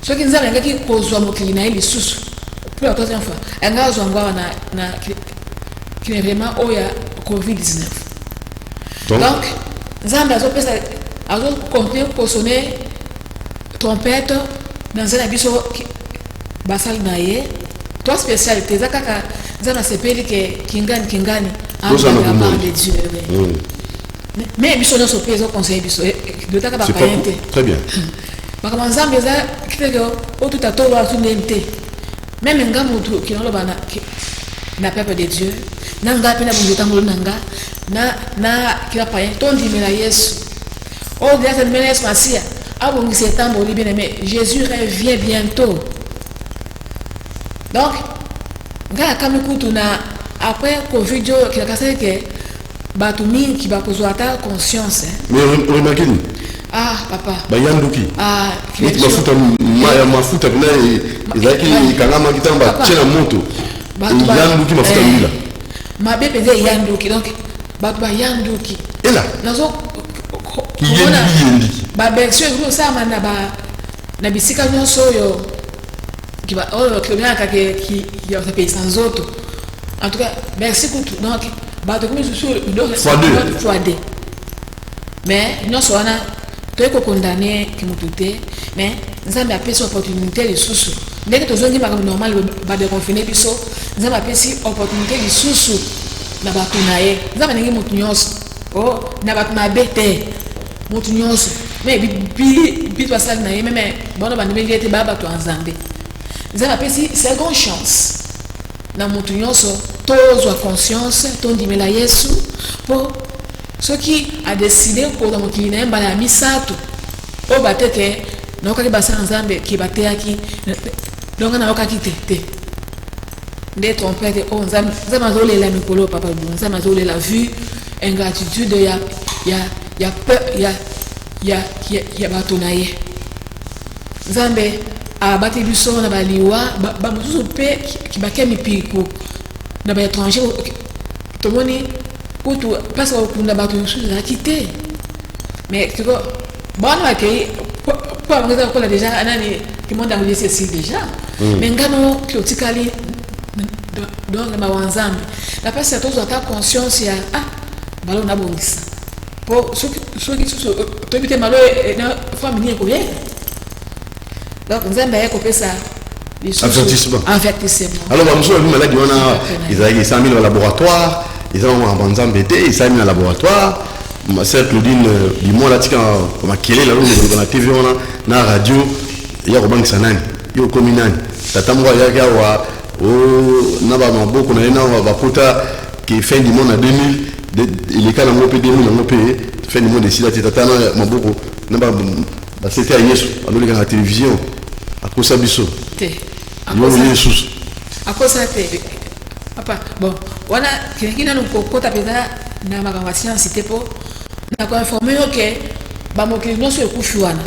Speaker 2: Ceux qui nzala ngaki kozwa mokinae lisusu pour la troisième fois. Ngazo ngwa na qui est vraiment oya Covid-19. Donc, Zamba a continué pour sonner trompette dans un abysse basal naye. Toi, spécialité, Zakaka, Zana s'appelle Kingani, à la part de Dieu. Mais ils sont dans ce pays au conseil de Takaba.
Speaker 1: Très bien.
Speaker 2: Parce que Zamba, qui est au tout à tour à tout l'ente. Même un gars qui n'a pas peur de Dieu. Nanga pena bunjutango nanga na kila paye tondi mela Yesu oh déjà cette mela Yesu masia abongi septembre li bien mais Jésus revient bientôt. Donc ngala kama kutu na après Covid qui a cassé que batu mingi qui ba kozwata conscience
Speaker 1: mais remarquez
Speaker 2: papa
Speaker 1: bayanduki
Speaker 2: qui
Speaker 1: mafuta kuna izaki kangama kitamba chena moto yanduki mafuta mila
Speaker 2: ma bébé yanduki donc ba yanduki
Speaker 1: et là
Speaker 2: nazo
Speaker 1: qui yendi
Speaker 2: ba berso ngo sama na bisika nyonso yo qui va ka qui ya payer sans autres en tout cas merci pour tout donc ba to comme sur fois deux mais nyonso wana to ko condamner ki mutute mais nzambe apesi opportunité lisusu ndenge tozongi ba normal ba de confiner biso nzambe apesi opportunité lisusu na bato na ye nzambe ndenge mutu nyonso na bato na bete mutu nyonso mais bi to asali na ye mais bona bande beli ete ba bato nzambe nzambe apesi seconde chance na mutu nyonso tozwa conscience tondimela Yesu pour ceux qui a décidé pour dans mokili na mbala ya misato o bateke na okaki basa nzambe ki bateaki donc na okaki te des trompettes on zama la mikolo papa zama la vue ingratitude ya peur ya batonaye Nzambe abati biso na baliwa ba mususu pe ki bakia mipiko na ba étranger tomoni kutu parce que kuna ba tu suza quitté mais tu vois bon accueil pour avoir ko la déjà anani qui monde a laissé ici déjà mais ngano ki otikali donc na wanzambe la personne tous ta conscience ya balo na bongisa po so ki to bite malo na famille ko ye donc nzambe yako pesa
Speaker 1: avertissement.
Speaker 2: Alors
Speaker 1: bah monsieur on a dit ils ont mis dans le laboratoire ils ont en banzambe ils ont mis dans le laboratoire ma sœur Claudine du mois là tika ma kele là dans la TV on a na radio ya ko bangisa nani yo kominani tata mwa ya ga wa o na ba maboko na ina wa bakota qui fin du monde en 2000 il est quand même pe 2000 on peut fin du monde ici là tata na maboko na ba c'était à Yesu alors la télévision à cause de biso
Speaker 2: à cause de papa bon wana kina no kokota peza na makambo science tepo na ko informer que ba mokili nyonso ekufi wana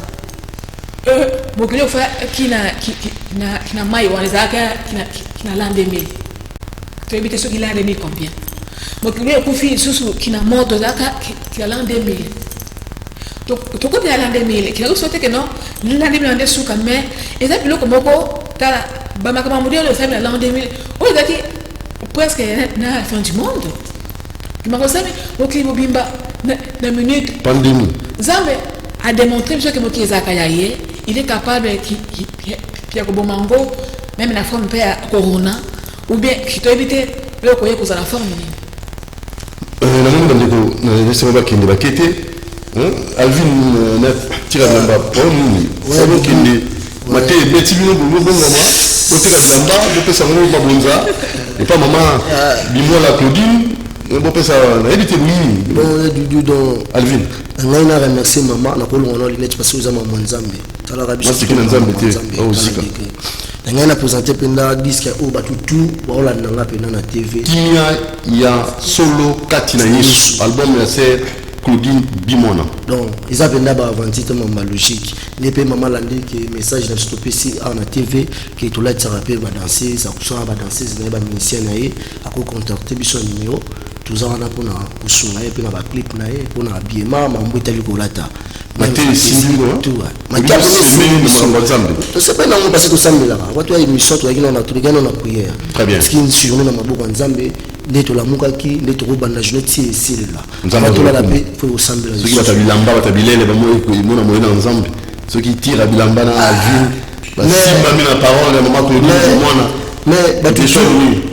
Speaker 2: mokili ofa kina mai wana zaka kina lande mili to ebite so kila demi combien mokili ekufi susu kina moto zaka kina lande mili to ko bien lande mili kina ko sote que non lande mili ande suka mais eza biloko moko tala ba makambo mudio le fait lande mili o zaki presque na fin du monde kimakosami mokili mobimba na minute
Speaker 1: pandémie
Speaker 2: Zambe a démontré que Moki Zakayaye, il est capable de Bomango, même la forme de Corona, ou bien qui t'a évité le courrier pour la forme.
Speaker 1: Alvin n'a tiré la barre pour nous. C'est bon qu'il est. Maté, Betty Bino, bon maman, au tirage de la barre, le pèse à mon bonza, et pas maman, dis-moi la Claudine. Bon pesa na edité oui
Speaker 7: bon do
Speaker 1: Alvin
Speaker 7: ngai na remercier maman na ko longona linete parce que za maman nzambe tala rabiso
Speaker 1: c'est nzambe te ozika
Speaker 7: ngai na présenter penda disque o batutu baola nanga penda na TV
Speaker 1: kimia ya solo katina Yesu album ya sœur Claudine Bimona
Speaker 7: donc ils a penda ba avanti te mama logique ne pe maman landi que message na stopper si na TV que to la thérapie ba danser ça kusana ba danser na ba musicien na ye ako contacter biso numéro tous en a pour na et puis na ba clip na et pour na habillement mambo itali kolata
Speaker 1: maté singi no
Speaker 7: tout
Speaker 1: maté singi no nzambe
Speaker 7: to c'est pas non parce que sambela watu wa émission to yakina na tuligana na prière
Speaker 1: très bien
Speaker 7: parce qu'il journée na maboko nzambe ndeto la mukaki ndeto ko banda journée ti esile la
Speaker 1: nzambe
Speaker 7: to la paix faut sambela
Speaker 1: ceux qui batabilamba batabilele ba mo mona moyena nzambe ceux qui tirent bilamba na vie ba simba mina parole na maman Claudine mona
Speaker 7: mais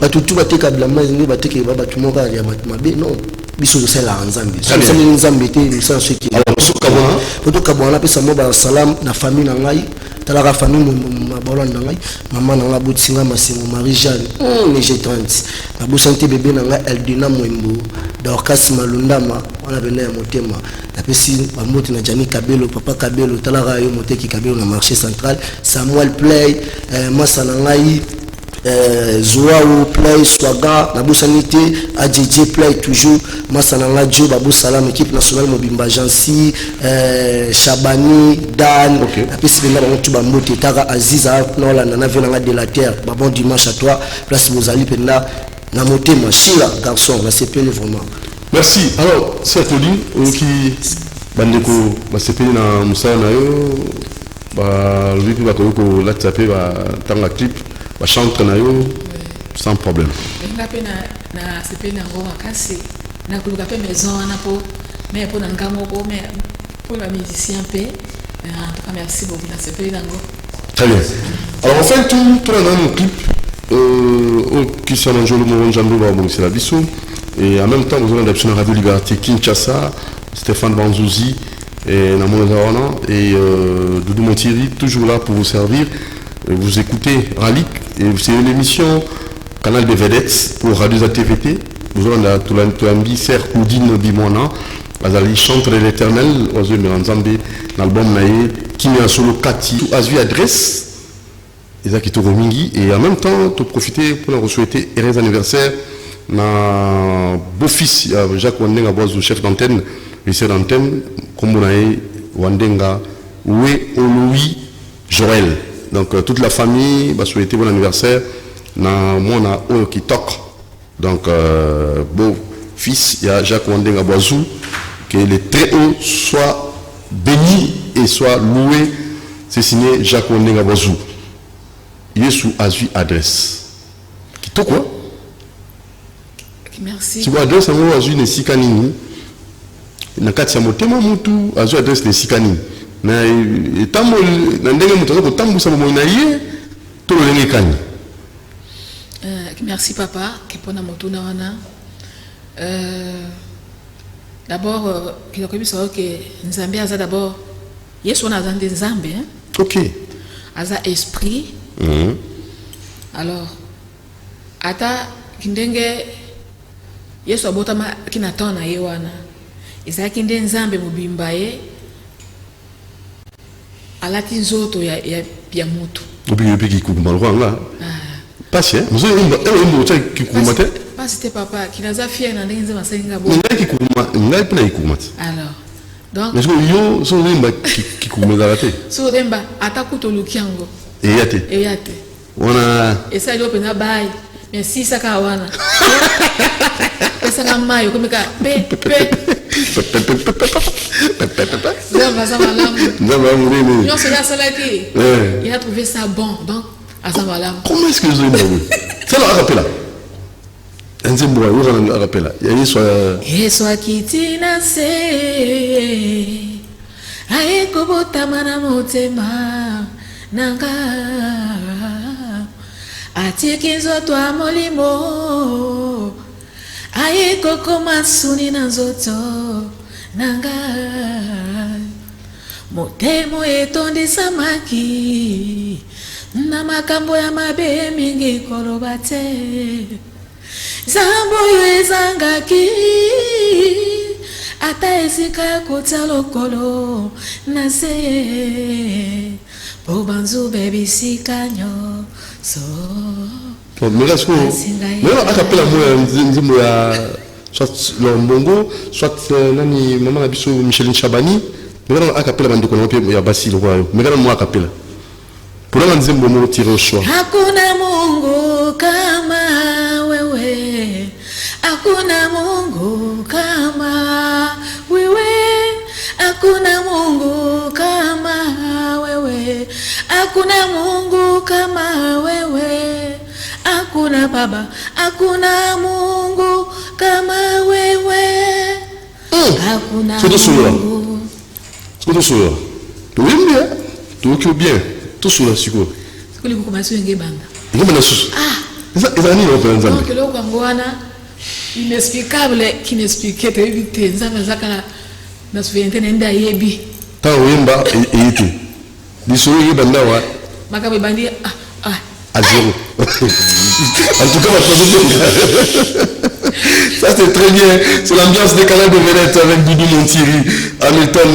Speaker 7: batutu bateka bilamba ngi bateke batu moka ya mabe non biso de cela nzambe so nzambe te ça ce qui
Speaker 1: alors so kabona
Speaker 7: to kabona pesa mo ba salam na famille na ngai tala ka famille ma bolon na ngai maman na nga butsinga masengo Marie Jeanne ne G30 na busante bébé na nga Eldina Mwembo Dorcas Malundama wana benda ya motema na pesi ba moti na Jani Kabelo papa Kabelo tala ka yo moteki Kabelo na marché central Samuel Play masa na ngai Zoao Play Swaga Nabousanité AJJ Play toujours Massananga Dieu Babou Salam équipe nationale Mobimba Jansi Chabani Dan la piste de la Tuba Moté Tara Aziza Nola Nana Venanga de la terre bon dimanche à toi place Mozali Penda Namoté Machila garçon la CPL vraiment
Speaker 1: merci alors c'est Claudine qui bandeko ba CPL na Moussa na yo ba lui ba ko la taper ba tanga clip ba chanter na yo sans problème
Speaker 2: ngape na CPL na ngoma kasi na kuluka pe maison na po mais pour nangamo ko mais pour la musicien pe en tout cas merci beaucoup na CPL na ngo
Speaker 1: très bien alors on fait tout dans un clip qui sont en jeu le moment Jambo ba bon c'est la biso et en même temps nous avons l'option Radio Liberté Kinshasa Stéphane Banzouzi et Namona Zawana et Doudou Montiri toujours là pour vous servir. Vous écoutez Ralik et c'est une émission Canal des Vedettes pour Radio TVT. Nous avons la Toulambi Serre Claudine Bimona. Azali chantre l'éternel, Ozo Miranzambe, l'album Nae, qui met un solo Kati, Azui adresse, Ezaki Toromingi, et en même temps, tu profiter pour leur souhaiter heureux anniversaire na beau-fils Jacques Wandenga, bois chef d'antenne, lycée d'antenne, comme Nae, Wandenga, Oué Oloui, Joël. Donc toute la famille va souhaiter bon anniversaire. Na mona oyo kitok. Donc beau fils, il y a Jacques Wandenga Boazou, que les très hauts soient bénis et soient loués. C'est signé Jacques Wandenga Boazou. Yesu Azui adresse. Kitok quoi?
Speaker 2: Merci.
Speaker 1: Tu vois adresse en Azui ne sikanini. Na kati ya motema mutu Azui adresse ne sikanini. Na etambo na ndenge mutu ko tambusa mo na ye to lenge kani.
Speaker 2: Merci papa kipona motuna wana. D'abord kiloko biso que Nzambe aza d'abord Yesu na zande Nzambe hein.
Speaker 1: OK.
Speaker 2: Aza esprit. Alors ata kindenge Yesu abotama kinatona ye wana. Isa kinde Nzambe mobimba ye. Alati nzoto ya mutu.
Speaker 1: Obi kikuma lwanga. Pas hein. Nous avons kikumate.
Speaker 2: Pas c'était papa qui n'a pas fier na ndenge nzema senga bo.
Speaker 1: Ngai kikuma, ngai pena kikumate.
Speaker 2: Alors donc
Speaker 1: mais yo so remba kikuma zarate.
Speaker 2: So remba atakuto lukiango. Eyate.
Speaker 1: Wana
Speaker 2: esa yo pena bai. Mais si ça ka wana. Esa na mayo komeka pe. Zamba malamu. Yo c'est la salati. Il a trouvé ça bon. Donc comment
Speaker 1: est-ce que vous avez dit ça là rappela nzembo vous en rappela Yesu
Speaker 2: akitina se aiko botamana motema nanga atikinzo twa molimo aiko komasuni na nzoto nanga motemo etondi samaki na makambo ya mabe mingi koloba te zambo yo ezangaki ata esika kotia lokolo na se po banzu bebisika nyonso.
Speaker 1: Mais akapela nzimbo ya soit Lombongo soit nani mama na biso Micheline Chabani mais akapela bandeko na ya basi lokolo mais kana mo akapela pour la nzembo mo tirer au choix.
Speaker 2: Hakuna Mungu kama wewe. Hakuna Mungu kama wewe. Hakuna Mungu kama wewe. Hakuna Mungu kama wewe. Hakuna Baba. Hakuna Mungu kama wewe. Hakuna Mungu.
Speaker 1: C'est tout ça. Tu aimes bien? Tu es bien. Tout cela siko.
Speaker 2: Sikuli kukomasi wenge banda.
Speaker 1: Ngoma na susu. Eza nini wapo Nzambe?
Speaker 2: Donc leo kwa ngwana inexplicable kinexpliqué te vite Nzambe zaka na souvenir nenda yebi.
Speaker 1: Ta wemba eyite. Lisolo yebanda wa.
Speaker 2: Makabe bandi
Speaker 1: à zéro. En tout cas, ça c'est très bien. C'est l'ambiance des canaux de Venette avec Doudou Montiri, Hamilton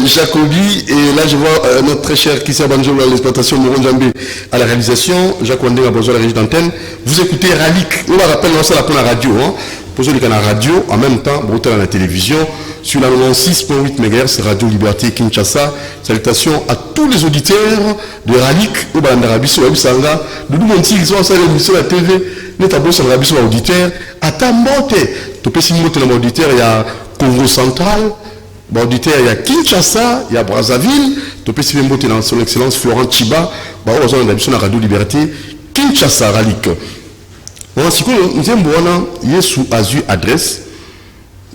Speaker 1: Jacobi. Et là, je vois notre très cher Kissia Banjo à l'exploitation, Moron Djambé à la réalisation, Jacques Wandé à besoin de la régie d'antenne. Vous écoutez Ralik. On va rappeler ça pour la radio. Posez le canal radio, en même temps, broter à la télévision, sur la 96.8 MHz, Radio Liberté Kinshasa. Salutations à tous les auditeurs de Ralik, au Bandarabiso, au Sanga, Doudou Montiri, ils sont en l'émission de la TV, nous avons sur la radio auditeur, à Tambote, tu peux signer notre auditeur, il y a Congo Central, auditeur, il y a Kinshasa, il y a Brazzaville, tu peux signer dans son excellence Florent Chiba, on a l'émission de la Radio Liberté Kinshasa, Ralik. Bon, si nous avons Yesu Azui adresse,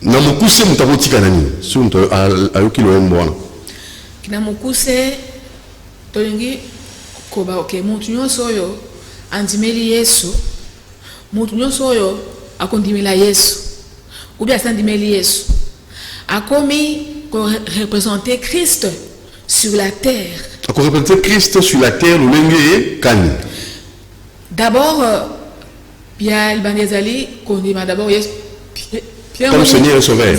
Speaker 1: nous avons poussé mon tabou tikanani, sur un kilo en bois.
Speaker 2: Nous avons poussé, tolingi koba ok, montunyo soyo, andimeli Yesu, montunyo soyo, akondimela Yesu, ou bien sandimeli Yesu, a commis représenter Christ sur la terre.
Speaker 1: A représenter Christ sur la terre, le lengue kani.
Speaker 2: D'abord, Pierre Bandezali, qu'on dit d'abord Yesu.
Speaker 1: Comme Seigneur et Sauveur.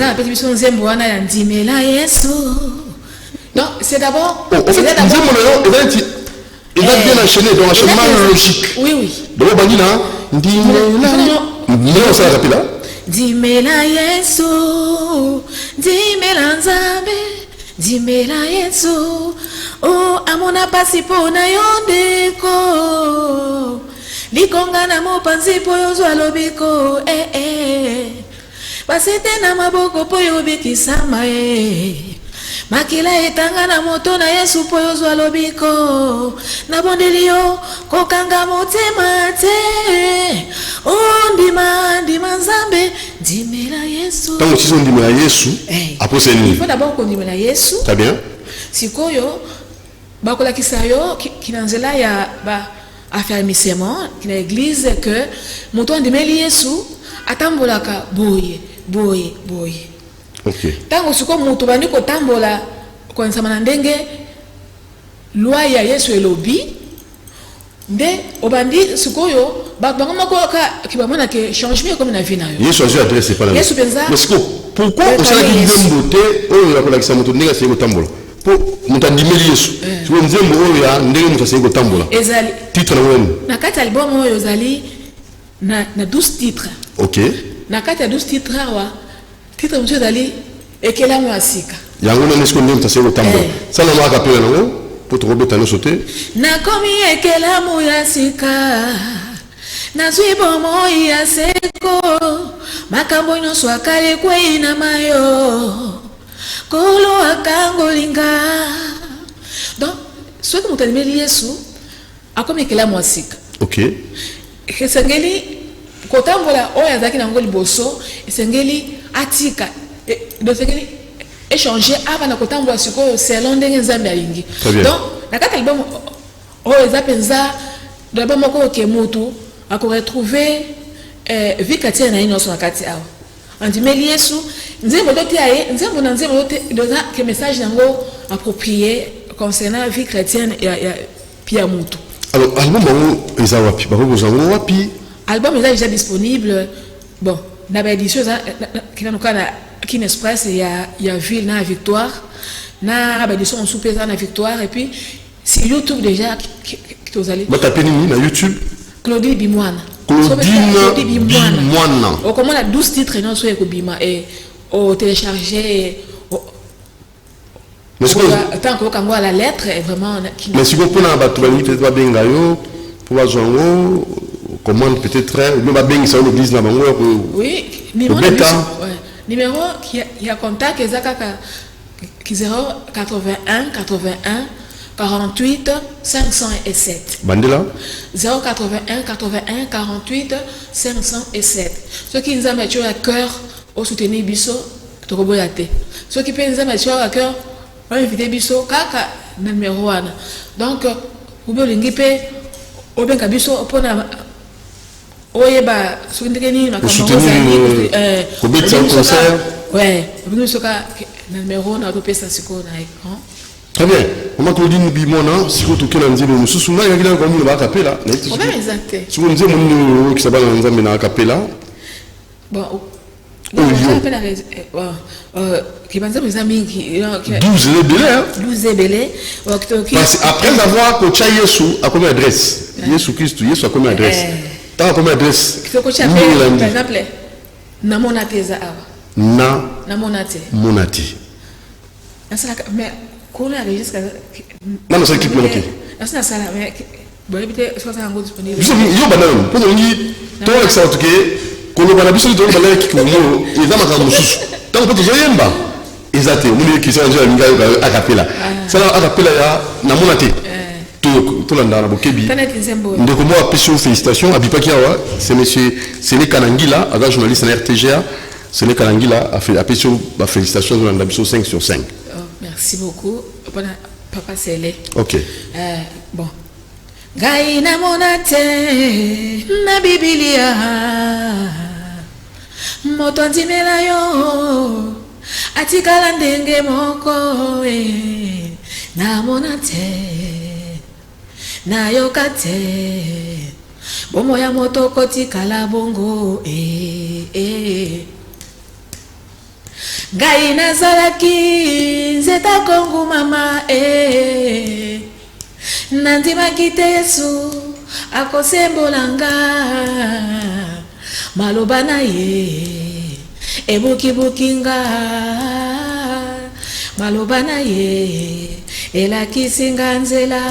Speaker 2: Donc, c'est d'abord.
Speaker 1: Il va bien enchaîner dans l'enchaînement logique.
Speaker 2: Oui, oui.
Speaker 1: Donc, Bandina, dis-moi ça rapide là.
Speaker 2: Dimela Yesu, dimela Nzambe, Dimela Yesu, oh amona pasipo na yondeko. Likonga na mopanzi po yozwa lobiko, Pasete na maboko po yobikisama, Makila etanga na moto na Yesu po yozwa lobiko. Na bondelio kokanga motema te. Oh ndima nzambe dimela Yesu.
Speaker 1: Tant que si on dimela Yesu, après c'est
Speaker 2: il faut d'abord qu'on dimela Yesu.
Speaker 1: Très bien.
Speaker 2: Sikoyo bakola kisayo kinanzela ya ba affermissement kina église que moto ndimeli Yesu atambolaka boye.
Speaker 1: OK.
Speaker 2: Tango siko mutu bandi ko tambola ko nsama na ndenge loi ya Yesu elobi nde obandi sikoyo bango mako ka kibamona ke changement comme na vie na yo.
Speaker 1: Yesu a adressé pas la.
Speaker 2: Yesu penza.
Speaker 1: Mais pourquoi on s'est dit ndombote o ya kola kisa mutu ndenge siko tambola. Po mutandimeli Yesu. Tu veux nzembo o ya ndenge mutu siko tambola.
Speaker 2: Ezali
Speaker 1: titre na wenu.
Speaker 2: Na kati album oyo ezali na 12 titres.
Speaker 1: OK.
Speaker 2: Na kati ya 12 titres wa titre monsieur ezali ekelamu asika.
Speaker 1: Yango na nesko ndenge siko tambola. Ça na maka pela nango pour te robeta no sauter.
Speaker 2: Na komi ekelamu asika. Nazwi bomo ya seko. Makambo nyonso akale kwe na mayo. Kolo akangolinga. Donc soit que mutanimeli Yesu akomi ekelamu asika.
Speaker 1: OK.
Speaker 2: Esengeli kotambola oya zaki na ngoli boso esengeli atika dosengeli échanger avant na kotambola sikoyo selon ndenge nzambe alingi. Donc nakata album oya zapenza d'abord moko ke mutu ako retrouver vie chrétienne na inoso nakati awa. Andimeli Yesu nzembo dote aye nzembo na nzembo dote doza ke message nango approprié concernant vie chrétienne ya pia mutu.
Speaker 1: Alors, album est wapi? Wapi?
Speaker 2: Album est déjà disponible. Bon, dans l'édition qui n'a pas Kin Express, il y a Ville, na Victoire, na l'édition on soupe na Victoire et puis c'est YouTube déjà qui vous allez.
Speaker 1: Vous tapez na YouTube.
Speaker 2: Claudie Bimoine.
Speaker 1: Claudine Bimoine.
Speaker 2: On commande à 12 titres non sur Bima et au télécharger. Mais tant que vous la lettre est vraiment.
Speaker 1: Mais si vous prenez un bateau, peut-être pas bien gaillot, pour voir Zongo, commande peut-être, même pas bien ça l'église na bango.
Speaker 2: Oui, numéro qui a contact ezaka qui 081 81 48 507.
Speaker 1: Bandela
Speaker 2: 081 81 48 507. Ceux qui nous ont mis à cœur au soutenir biso tokoboyate. Ceux qui pensent mettre à cœur on inviter biso kaka na numéro 1. Donc vous pouvez lingipe au benka biso pona oyeba soundekeni makambo
Speaker 1: concert.
Speaker 2: Ouais, vous soka na numéro na topesa siko na écran.
Speaker 1: Très bien. Maman Claudine Bimona, si vous toquez dans nzembo mususu na yakila kwa mungu ba capella, na
Speaker 2: on va exacter.
Speaker 1: Si vous nzembo mungu qui s'appelle nzambe na capella.
Speaker 2: Bon,
Speaker 1: après avoir coaché Yesu à combien d'adresse Yesu Christ Yesu à combien d'adresse t'as à combien d'adresse
Speaker 2: par exemple na monateza awa na
Speaker 1: monati
Speaker 2: mais qu'on a registre
Speaker 1: non c'est qui peut noter
Speaker 2: ça ça mais bon éviter soit ça en disponible
Speaker 1: yo banane pour ngi to ça en tout cas koloba na biso to balaki kikomo eza makambo mususu tango pe tozoyemba eza te muni kisa nje alinga yo akapela sala akapela ya na mona te to landa na bokebi ndeko mo apesio félicitations abipaki awa c'est monsieur Sene Kanangila aga journaliste na RTGA Sene Kanangila a fait apesio ba félicitations dans la biso 5 sur 5.
Speaker 2: Merci beaucoup papa Sele.
Speaker 1: OK.
Speaker 2: Bon Gai na monate na Biblia moto ndimela yo atikala ndenge moko na monate na yokate bomo ya moto kotikala bongo Gai na zalaki nzeta kongu mama nandimaki te Yesu akosembolanga maloba na ye ebukibukinga maloba na ye elakisi nga nzela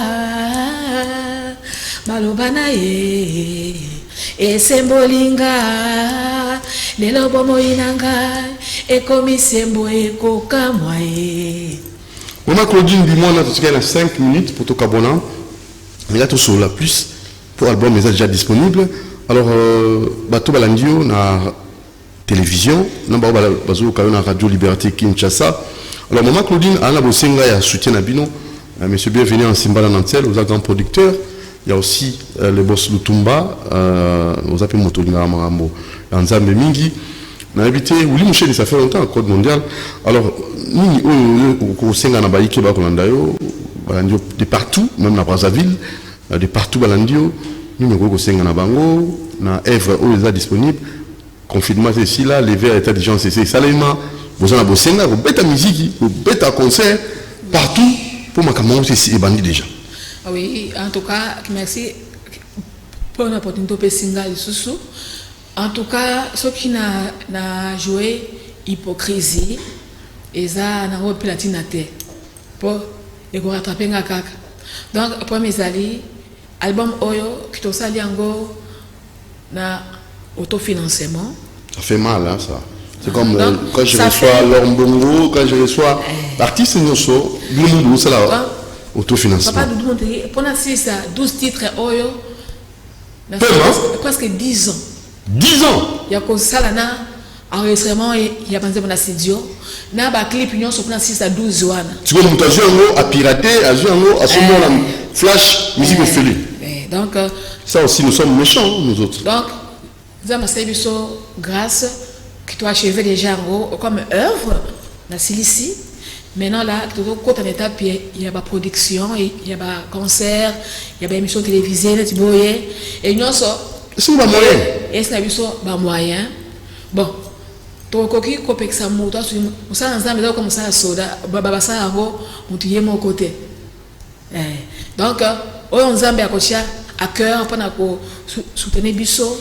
Speaker 2: maloba na ye esemboli nga lelo bomoi na ngai ekomi sembo ekokamwa ye.
Speaker 1: Maman Claudine, dis-moi, on a tout 5 minutes pour ton cabona. Mais là, tout sur la plus, pour l'album, est déjà disponible. Alors, Bato Balandio, na télévision, na Radio Liberté Kinshasa. Alors, Maman Claudine, Anna Bosenga, il y a soutien à Bino. Monsieur bienvenue en Simbala Nantel, aux grands producteurs. Il y a aussi le boss Lutumba, aux appels Motolinga Marambo, Anzambe Mingi. On a invité Willy Mouché, ça fait longtemps, Code mondial. Alors, nous, au Senga Nabaïke, de partout, même dans Brazzaville, de partout, Balandio, nous, au Senga Nabango, dans Èvre, où ils sont disponibles. Confinement, c'est ici, là, les verts état de gens, c'est Salema, vous en avez Senga, vous bêtes à musique, vous bêtes à concert, partout, pour ma camarade, c'est bandit déjà.
Speaker 2: Oui, en tout cas, merci pour l'opportunité de Senga et Soussou. En tout cas, ceux qui n'a joué hypocrisie, et ça n'a pas pu la tinate pour les rattraper nga kaka. Donc, pour mes alliés, album Oyo, qui est sali ango na autofinancement.
Speaker 1: Ça fait mal, hein, ça. C'est comme quand je reçois Lombongo, quand je reçois l'artiste Nyoso, Doudou, c'est là, autofinancement.
Speaker 2: Papa Doudou, pour la 12 titres Oyo, presque 10 ans.
Speaker 1: 10 ans.
Speaker 2: Il y a ça là, enregistrement, il y a pensé mon studio. Na ba clip union sur plan 6 à 12 ans.
Speaker 1: Tu vois, nous avons à pirater, à jouer à ce moment flash, musique félée.
Speaker 2: Donc,
Speaker 1: ça aussi, nous sommes méchants, nous autres.
Speaker 2: Donc, nous avons fait grâce qui doit achever déjà comme œuvre, la Silici. Maintenant, là, quand on est étape, il y a la production, il y a le concert, il y a des émissions télévisées, et nous sommes.
Speaker 1: C'est un moyen.
Speaker 2: Et c'est un moyen. Bon, tu as coquille, tu as ça, tu as ensemble, comme ça, soda, ça, tu es mon côté. Donc, on a à cœur pour soutenir Bisso,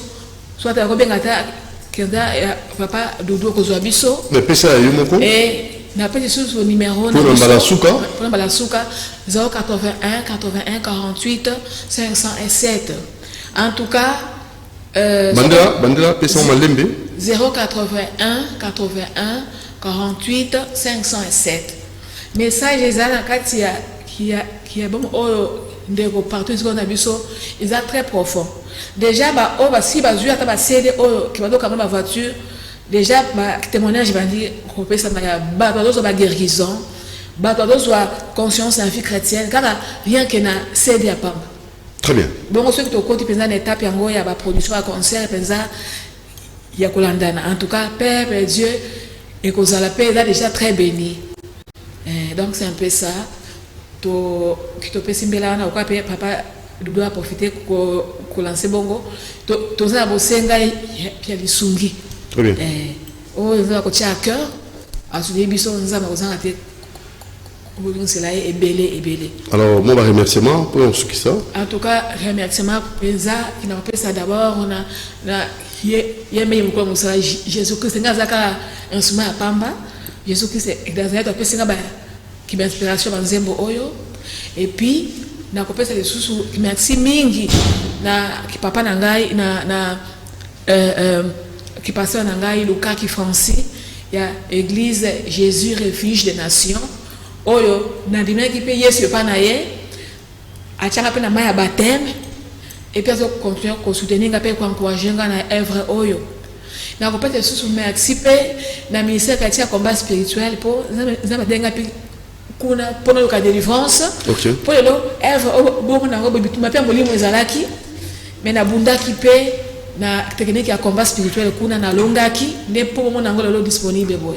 Speaker 2: soit à Robin Gata, papa Doudou Kozoabisso.
Speaker 1: Mais ça,
Speaker 2: et n'a pas de sous au numéro
Speaker 1: pour
Speaker 2: le Balasouka 081 81 48 507. En tout cas,
Speaker 1: Bandela, Pesson Malembe
Speaker 2: 081 81 48 507. Message qui a bon partout ce qu'on a vu ils sont très profond. Déjà si bah CD qui va donc quand même ma voiture déjà témoignage va dire qu'on ça ma guérison soit conscience la vie chrétienne car rien que na CD à pas.
Speaker 1: Très bien.
Speaker 2: Bon ceux qui te compte pendant l'étape yango ya ba production à concert penza ya kolandana en tout cas Père Dieu et cause la paix là déjà très béni. Donc c'est un peu ça. Qui te peut simbela na quoi papa doit profiter pour lancer bongo to za bosenga ya lisungi.
Speaker 1: Très bien.
Speaker 2: On va côté à cœur à ce début son za mazanga te pour cela est belé.
Speaker 1: Alors mon remerciement pour ce qui ça.
Speaker 2: En tout cas remerciement penza qui n'a pas ça d'abord on a y a même comme ça Jésus-Christ ngazaka instrument à pamba Jésus-Christ Nazareth a pensa ba qui m'inspiration dans Zembo Oyo et puis na kopesa les sous merci mingi na ki papa na ngai na qui pasteur na ngai Luka ki Francis ya église Jésus refuge des nations Oyo na dimé ki pe Yesu pa na ye achaka pe na maya baptême et puis on continue à soutenir ngape ko encourager nga na œuvre Oyo na kopesa sous merci pe na ministère katia combat spirituel pour za denga pe kuna pona yoka délivrance pour le œuvre bon na robe bituma pe molimo ezalaki mais na bundaki pe na technique ya combat spirituel kuna na longaki ne pour mon ngolo lo disponible boy.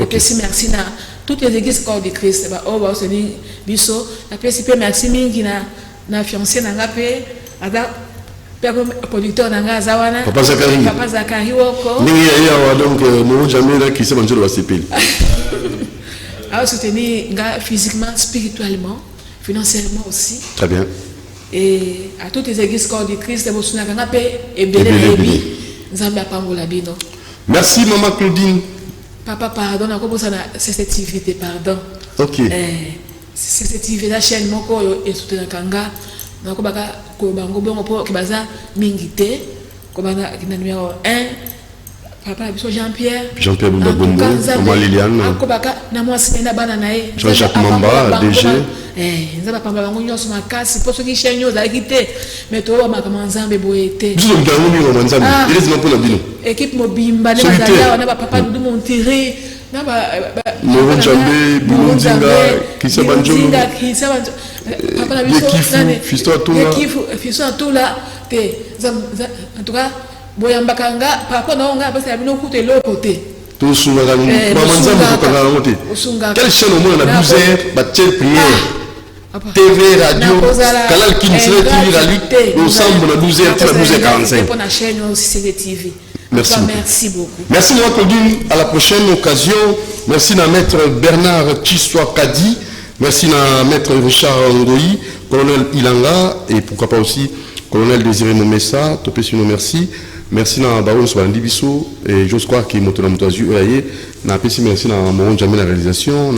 Speaker 2: Et puis merci na toutes les églises corps de Christ ba o ba se ni biso na pe merci mingi na fiancé na ngape ada pe producteur na nga zawana
Speaker 1: papa
Speaker 2: Zakari woko
Speaker 1: ni ya donc mo jamais là qui se mange le CPL.
Speaker 2: À soutenir physiquement, spirituellement, financièrement aussi.
Speaker 1: Très bien.
Speaker 2: Et à toutes les églises corps du Christ,
Speaker 1: merci Maman Claudine.
Speaker 2: Papa, pardon, on commence à sensitivité, pardon.
Speaker 1: Ok.
Speaker 2: Sensitivité, la chaîne, mon corps est soutenu dans Kanga. Donc, on va mingité, comme on numéro 1. Papa, Jean-Pierre.
Speaker 1: Jean-Pierre Boubagombo, Maman Liliane. Jean-Jacques Mamba, DG.
Speaker 2: Nous avons parlé de ma casse, pour ceux qui cherchent, nous avons quitté. Mais toi, on a commencé à me boiter.
Speaker 1: Nous avons gagné au Manzambi. Il est pour la bino.
Speaker 2: Équipe Mobimba, on a papa de Monterrey.
Speaker 1: Moron Djambé, Boulondinga, Kissa Banjolo.
Speaker 2: Papa na
Speaker 1: biso. Fisto Atoula.
Speaker 2: Fisto Atoula. En tout cas, Boyambakanga, papa na onga parce que nous coûte l'autre côté.
Speaker 1: Tout sous la gamme. Manzambi pour la monter. Quelle chaîne au moins on a 12 heures, bâtir prière. TV, radio, Canal 15, TV, ensemble on a 12 heures, 12h45.
Speaker 2: On a chaîne aussi TV. Merci beaucoup.
Speaker 1: Merci de votre à la prochaine occasion. Merci à maître Bernard Chiswa Kadi. Merci à maître Richard Ngoyi, colonel Ilanga et pourquoi pas aussi colonel Désiré Momessa. Topesino merci. Merci à Baron Swandi Bisso et j'ose croire qu'il est monté dans mon merci à Moron Jamé la réalisation.